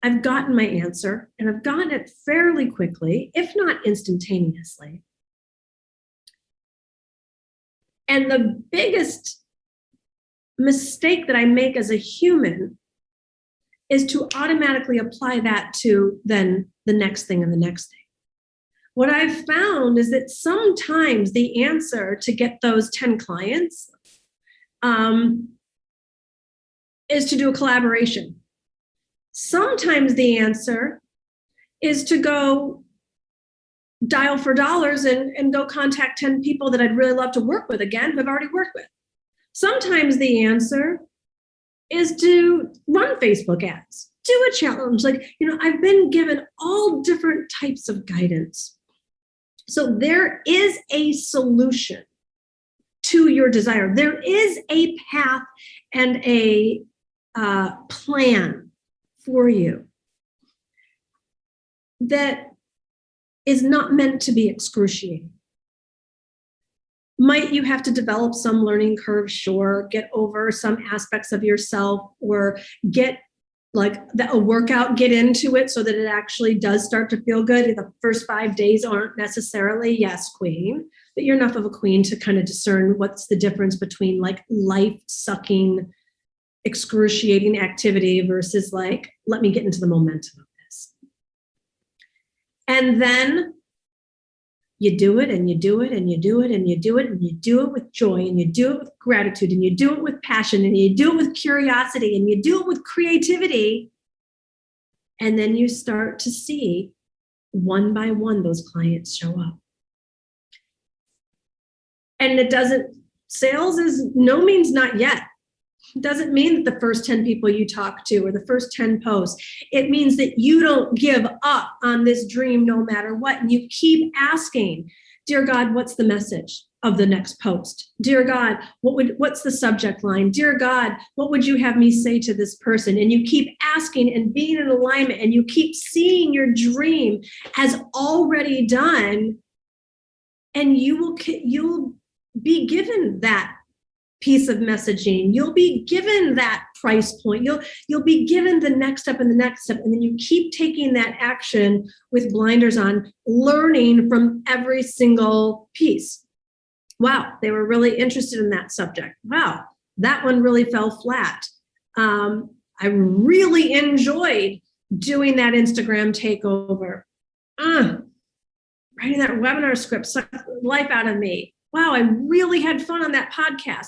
I've gotten my answer, and I've gotten it fairly quickly, if not instantaneously. And the biggest mistake that I make as a human is to automatically apply that to then the next thing and the next thing. What I've found is that sometimes the answer to get those 10 clients is to do a collaboration. Sometimes the answer is to go dial for dollars and go contact 10 people that I'd really love to work with again, who I've already worked with. Sometimes the answer is to run Facebook ads, do a challenge. I've been given all different types of guidance. So there is a solution to your desire. There is a path and a plan for you that is not meant to be excruciating. Might you have to develop some learning curve? Sure. Get over some aspects of yourself, or get a workout, get into it so that it actually does start to feel good. The first 5 days aren't necessarily, yes, queen, but you're enough of a queen to kind of discern what's the difference between life-sucking, excruciating activity versus let me get into the momentum of this. And then you do it and you do it and you do it and you do it and you do it with joy and you do it with gratitude and you do it with passion and you do it with curiosity and you do it with creativity. And then you start to see one by one those clients show up. And sales is no means not yet. It doesn't mean that the first 10 people you talk to or the first 10 posts. It means that you don't give up on this dream no matter what. And you keep asking, dear God, what's the message of the next post? Dear God, what's the subject line? Dear God, what would you have me say to this person? And you keep asking and being in alignment, and you keep seeing your dream as already done. And you'll be given that piece of messaging. You'll be given that price point. You'll be given the next step and the next step. And then you keep taking that action with blinders on, learning from every single piece. Wow, they were really interested in that subject. Wow, that one really fell flat. I really enjoyed doing that Instagram takeover. Writing that webinar script sucked the life out of me. Wow, I really had fun on that podcast.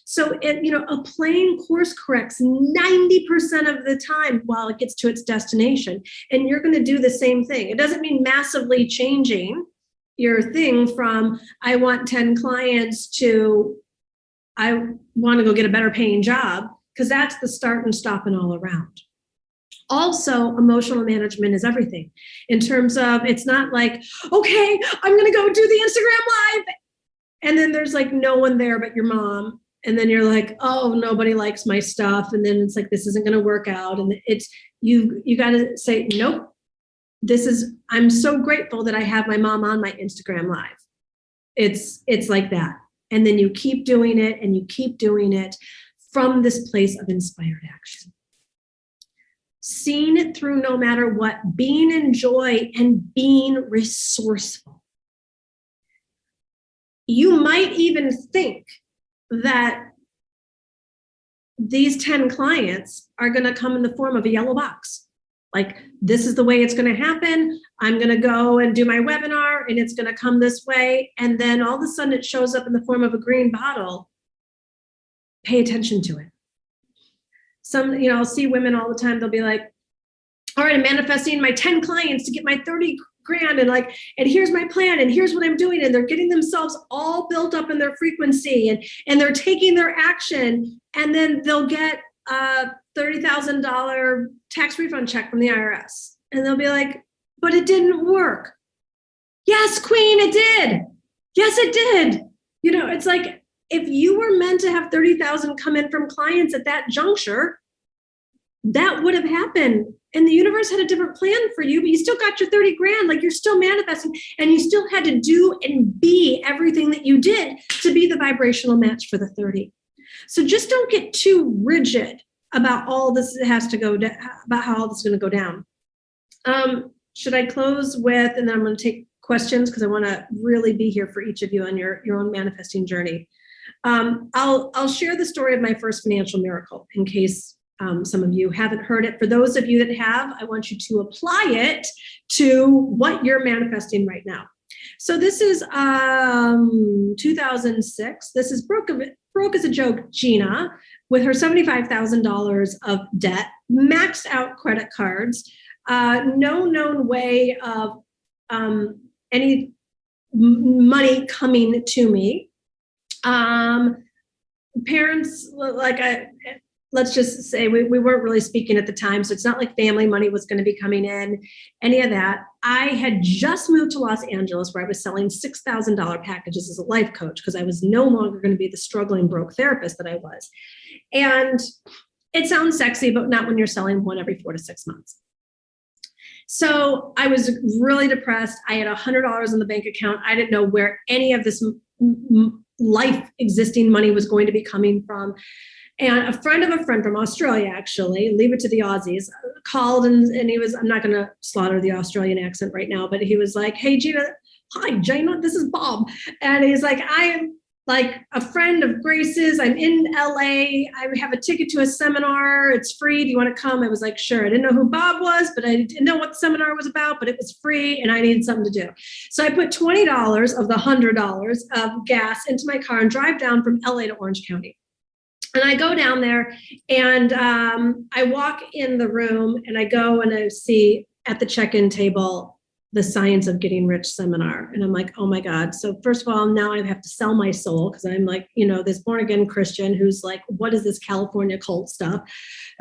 So a plane course corrects 90% of the time while it gets to its destination. And you're going to do the same thing. It doesn't mean massively changing your thing from I want 10 clients to I want to go get a better paying job, because that's the start and stop and all around. Also, emotional management is everything in terms of, it's not like, okay, I'm going to go do the Instagram live. And then there's like no one there but your mom. And then you're like, oh, nobody likes my stuff. And then it's like, this isn't going to work out. And it's, you got to say, nope, I'm so grateful that I have my mom on my Instagram live. It's like that. And then you keep doing it and you keep doing it from this place of inspired action. Seeing it through no matter what, being in joy and being resourceful. You might even think that these 10 clients are going to come in the form of a yellow box. Like, this is the way it's going to happen. I'm going to go and do my webinar and it's going to come this way. And then all of a sudden it shows up in the form of a green bottle. Pay attention to it. I'll see women all the time. They'll be like, all right, I'm manifesting my 10 clients to get my 30 grand. And here's my plan. And here's what I'm doing. And they're getting themselves all built up in their frequency and they're taking their action. And then they'll get a $30,000 tax refund check from the IRS. And they'll be like, but it didn't work. Yes, Queen, it did. Yes, it did. It's like, if you were meant to have 30,000 come in from clients at that juncture, that would have happened. And the universe had a different plan for you, but you still got your 30 grand. Like, you're still manifesting and you still had to do and be everything that you did to be the vibrational match for the 30. So just don't get too rigid about all this has to go down, about how all this is going to go down. Should I close with, and then I'm going to take questions because I want to really be here for each of you on your own manifesting journey. I'll share the story of my first financial miracle in case some of you haven't heard it. For those of you that have, I want you to apply it to what you're manifesting right now. So this is 2006. This is broke as a joke Gina with her $75,000 of debt, maxed out credit cards, no known way of any money coming to me. Parents, let's just say we weren't really speaking at the time. So it's not like family money was going to be coming in, any of that. I had just moved to Los Angeles where I was selling $6,000 packages as a life coach because I was no longer going to be the struggling broke therapist that I was. And it sounds sexy, but not when you're selling one every 4 to 6 months. So I was really depressed. I had $100 in the bank account. I didn't know where any of this life existing money was going to be coming from. And a friend of a friend from Australia, actually, leave it to the Aussies, called and he was, I'm not going to slaughter the Australian accent right now, but he was like, hey, Gina, hi, Gina, this is Bob. And he's like, I'm like a friend of Grace's. I'm in LA. I have a ticket to a seminar. It's free. Do you want to come? I was like, sure. I didn't know who Bob was, but I didn't know what the seminar was about, but it was free and I needed something to do. So I put $20 of the $100 of gas into my car and drive down from LA to Orange County. And I go down there and I walk in the room and I go and I see at the check-in table the Science of Getting Rich seminar. And I'm like, oh my God. So first of all, now I have to sell my soul because I'm like, this born again Christian who's like, what is this California cult stuff?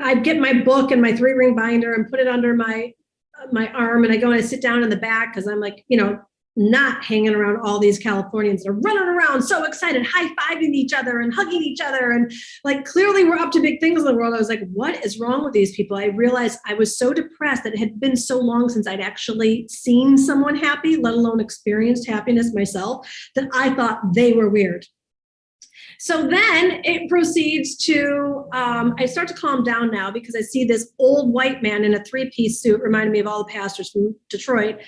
I get my book and my 3-ring binder and put it under my arm. And I go and I sit down in the back because I'm like, not hanging around all these Californians that are running around so excited, high-fiving each other and hugging each other. And like, clearly we're up to big things in the world. I was like, what is wrong with these people? I realized I was so depressed that it had been so long since I'd actually seen someone happy, let alone experienced happiness myself, that I thought they were weird. So then it proceeds to, I start to calm down now because I see this old white man in a 3-piece suit, reminding me of all the pastors from Detroit,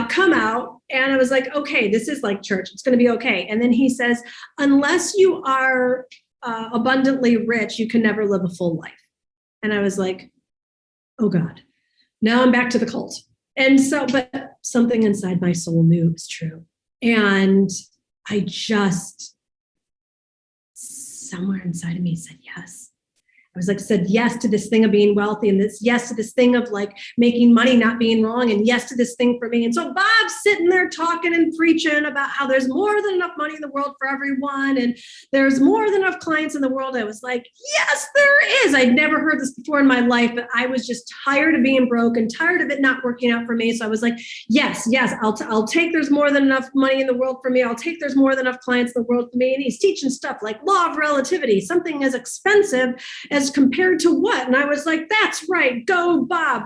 come out. And I was like, okay, this is like church. It's going to be okay. And then he says, unless you are abundantly rich, you can never live a full life. And I was like, oh God, now I'm back to the cult. And so, but something inside my soul knew it was true. And I just, somewhere inside of me said yes. I was like, said yes to this thing of being wealthy, and this yes to this thing of like making money not being wrong, and yes to this thing for me. And so Bob's sitting there talking and preaching about how there's more than enough money in the world for everyone, and there's more than enough clients in the world. I was like, yes, there is. I'd never heard this before in my life, but I was just tired of being broke and tired of it not working out for me. So I was like, yes, I'll take there's more than enough money in the world for me. I'll take there's more than enough clients in the world for me. And he's teaching stuff like law of relativity, something as expensive as compared to what? And I was like, that's right, go Bob.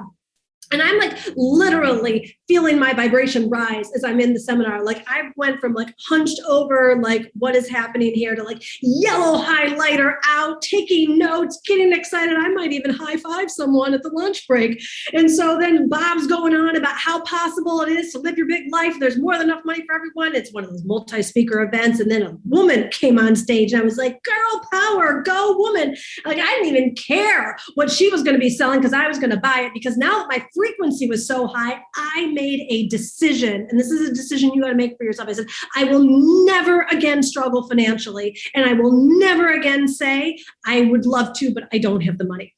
And I'm like literally feeling my vibration rise as I'm in the seminar. Like I went from like hunched over, like what is happening here, to like yellow highlighter out, taking notes, getting excited. I might even high five someone at the lunch break. And so then Bob's going on about how possible it is to live your big life. There's more than enough money for everyone. It's one of those multi-speaker events. And then a woman came on stage and I was like, girl power, go woman. Like I didn't even care what she was going to be selling because I was going to buy it, because now that my frequency was so high, I made a decision. And this is a decision you got to make for yourself. I said, I will never again struggle financially. And I will never again say, I would love to, but I don't have the money.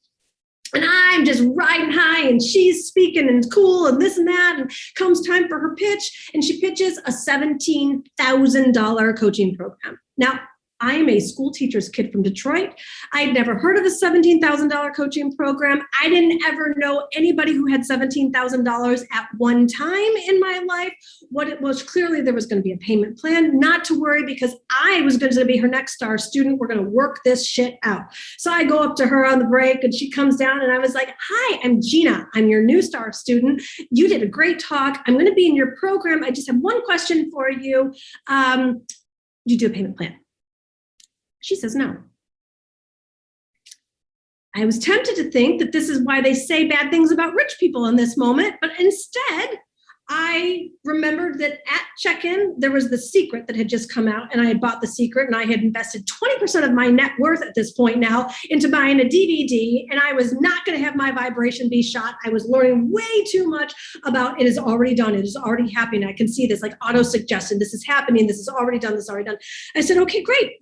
And I'm just riding high, and she's speaking and cool and this and that. And comes time for her pitch, and she pitches a $17,000 coaching program. Now, I am a school teacher's kid from Detroit. I'd never heard of a $17,000 coaching program. I didn't ever know anybody who had $17,000 at one time in my life. What it was, clearly there was going to be a payment plan. Not to worry, because I was going to be her next star student. We're going to work this shit out. So I go up to her on the break, and she comes down, and I was like, hi, I'm Gina. I'm your new star student. You did a great talk. I'm going to be in your program. I just have one question for you. You do a payment plan? She says no. I was tempted to think that this is why they say bad things about rich people in this moment, but instead, I remembered that at check-in, there was The Secret that had just come out, and I had bought The Secret, and I had invested 20% of my net worth at this point now into buying a DVD, and I was not going to have my vibration be shot. I was learning way too much about it is already done. It is already happening. I can see this like auto-suggestion. This is happening. This is already done. This is already done. I said, okay, great.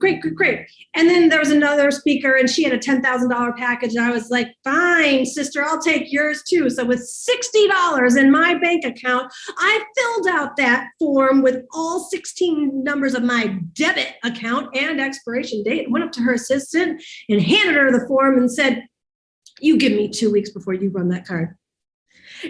And then there was another speaker, and she had a $10,000 package. And I was like, fine, sister, I'll take yours too. So with $60 in my bank account, I filled out that form with all 16 numbers of my debit account and expiration date, went up to her assistant and handed her the form and said, you give me 2 weeks before you run that card.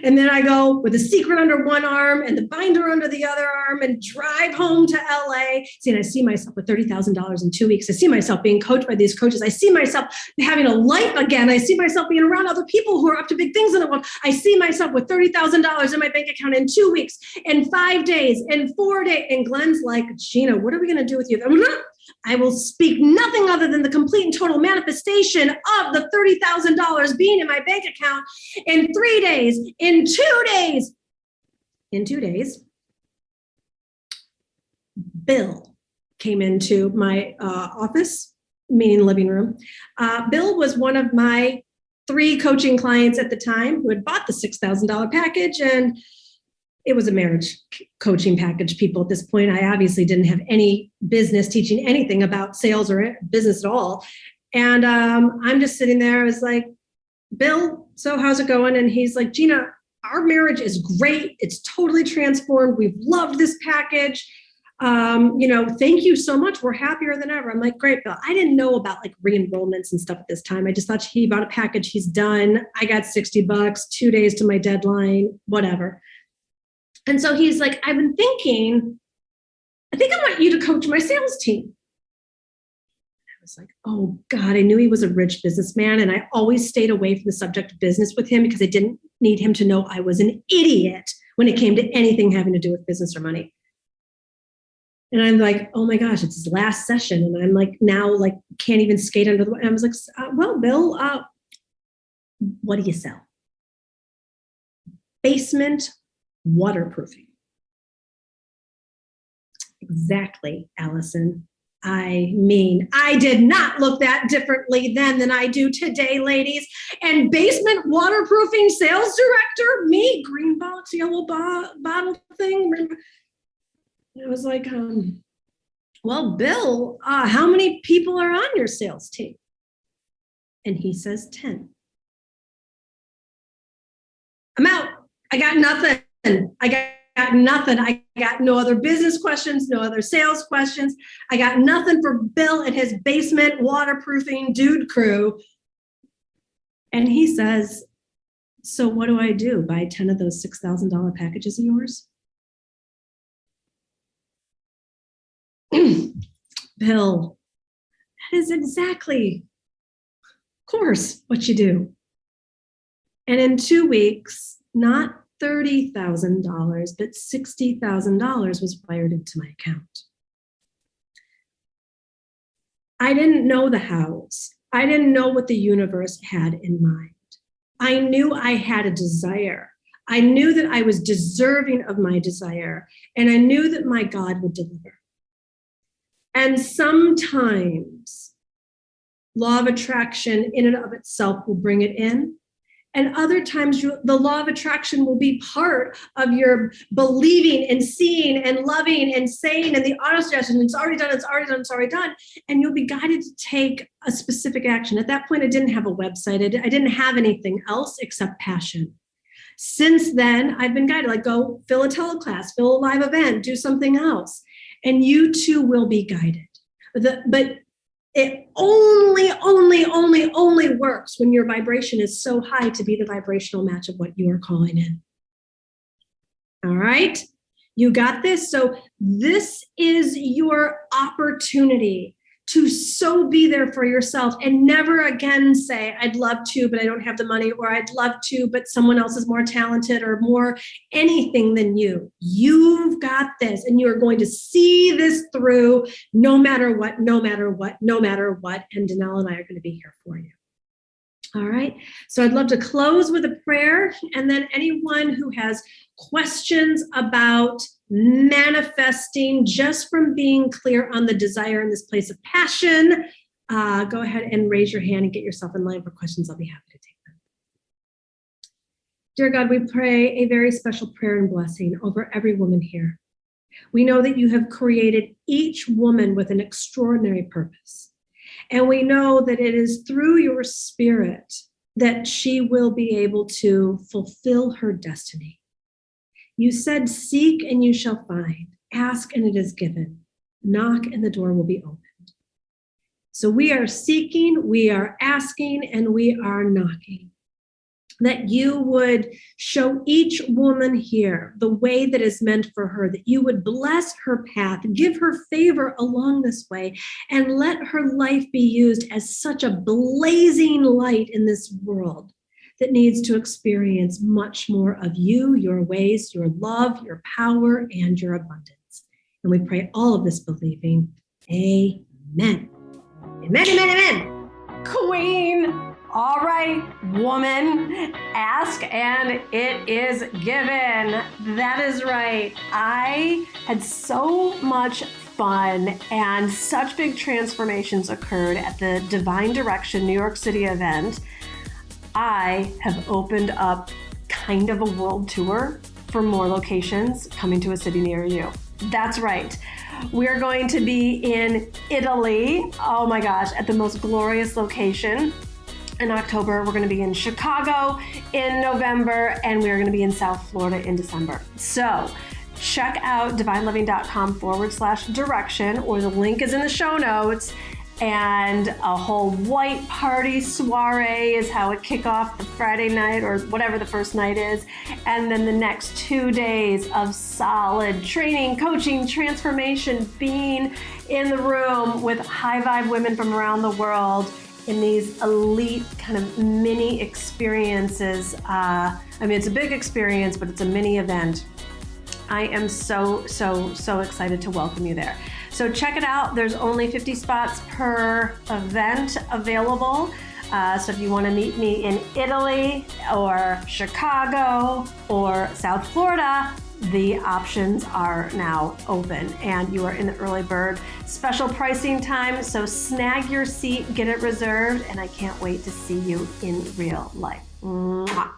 And then I go with a secret under one arm and the binder under the other arm and drive home to LA. See, and I see myself with $30,000 in 2 weeks. I see myself being coached by these coaches. I see myself having a life again. I see myself being around other people who are up to big things in the world. I see myself with $30,000 in my bank account in 2 weeks, in 5 days, in 4 days. And Glenn's like, Gina, what are we going to do with you? I will speak nothing other than the complete and total manifestation of the $30,000 being in my bank account in 3 days, in 2 days. In 2 days, Bill came into my office, meaning living room. Bill was one of my 3 coaching clients at the time who had bought the $6,000 package, and it was a marriage coaching package, people. At this point, I obviously didn't have any business teaching anything about sales or business at all. And I'm just sitting there. I was like, Bill, so how's it going? And he's like, Gina, our marriage is great. It's totally transformed. We've loved this package. Thank you so much. We're happier than ever. I'm like, great, Bill. I didn't know about like re-enrollments and stuff at this time. I just thought he bought a package. He's done. I got $60, 2 days to my deadline, whatever. And so he's like, I've been thinking, I think I want you to coach my sales team. I was like, oh God, I knew he was a rich businessman. And I always stayed away from the subject of business with him because I didn't need him to know I was an idiot when it came to anything having to do with business or money. And I'm like, oh my gosh, it's his last session. And I'm like, now like can't even skate under the, and I was like, well, Bill, what do you sell? Basement waterproofing. Exactly, Allison. I mean, I did not look that differently then than I do today, ladies. And basement waterproofing sales director, me, green box, yellow bottle thing. I was like, well, Bill, how many people are on your sales team? And he says 10. I'm out. I got nothing. I got nothing. I got no other business questions, no other sales questions. I got nothing for Bill and his basement waterproofing dude crew. And he says, so what do I do? Buy 10 of those $6,000 packages of yours? Bill, that is exactly, of course, what you do. And in 2 weeks, not $30,000, but $60,000 was wired into my account. I didn't know the hows. I didn't know what the universe had in mind. I knew I had a desire. I knew that I was deserving of my desire, and I knew that my God would deliver. And sometimes law of attraction in and of itself will bring it in. And other times the law of attraction will be part of your believing and seeing and loving and saying and the auto-suggestion, it's already done, it's already done, it's already done. And you'll be guided to take a specific action. At that point, I didn't have a website. I didn't have anything else except passion. Since then, I've been guided, like go fill a teleclass, fill a live event, do something else. And you too will be guided. But it only works when your vibration is so high to be the vibrational match of what you are calling in. All right, you got this. So this is your opportunity to so be there for yourself and never again say, I'd love to, but I don't have the money, or I'd love to, but someone else is more talented or more anything than you. You've got this, and you're going to see this through no matter what, no matter what, no matter what. And Danelle and I are going to be here for you. All right. So I'd love to close with a prayer, and then anyone who has questions about manifesting just from being clear on the desire in this place of passion, go ahead and raise your hand and get yourself in line for questions. I'll be happy to take them. Dear God, we pray a very special prayer and blessing over every woman here. We know that you have created each woman with an extraordinary purpose. And we know that it is through your spirit that she will be able to fulfill her destiny. You said, seek and you shall find, ask and it is given, knock and the door will be opened. So we are seeking, we are asking, and we are knocking. That you would show each woman here the way that is meant for her, that you would bless her path, give her favor along this way, and let her life be used as such a blazing light in this world that needs to experience much more of you, your ways, your love, your power, and your abundance. And we pray all of this believing. Amen. Amen, amen, amen. Queen. All right, woman, ask and it is given. That is right. I had so much fun and such big transformations occurred at the Divine Direction New York City event. I have opened up kind of a world tour for more locations coming to a city near you. That's right. We're going to be in Italy. Oh my gosh, at the most glorious location. In October, we're going to be in Chicago in November, and we're going to be in South Florida in December. So check out divineliving.com/direction, or the link is in the show notes. And a whole white party soiree is how it kick off the Friday night or whatever the first night is. And then the next 2 days of solid training, coaching, transformation, being in the room with high vibe women from around the world in these elite kind of mini experiences. I mean, it's a big experience, but it's a mini event. I am so excited to welcome you there. So check it out. There's only 50 spots per event available. So if you want to meet me in Italy or Chicago or South Florida, the options are now open and you are in the early bird special pricing time. So snag your seat, get it reserved, and I can't wait to see you in real life. Mwah.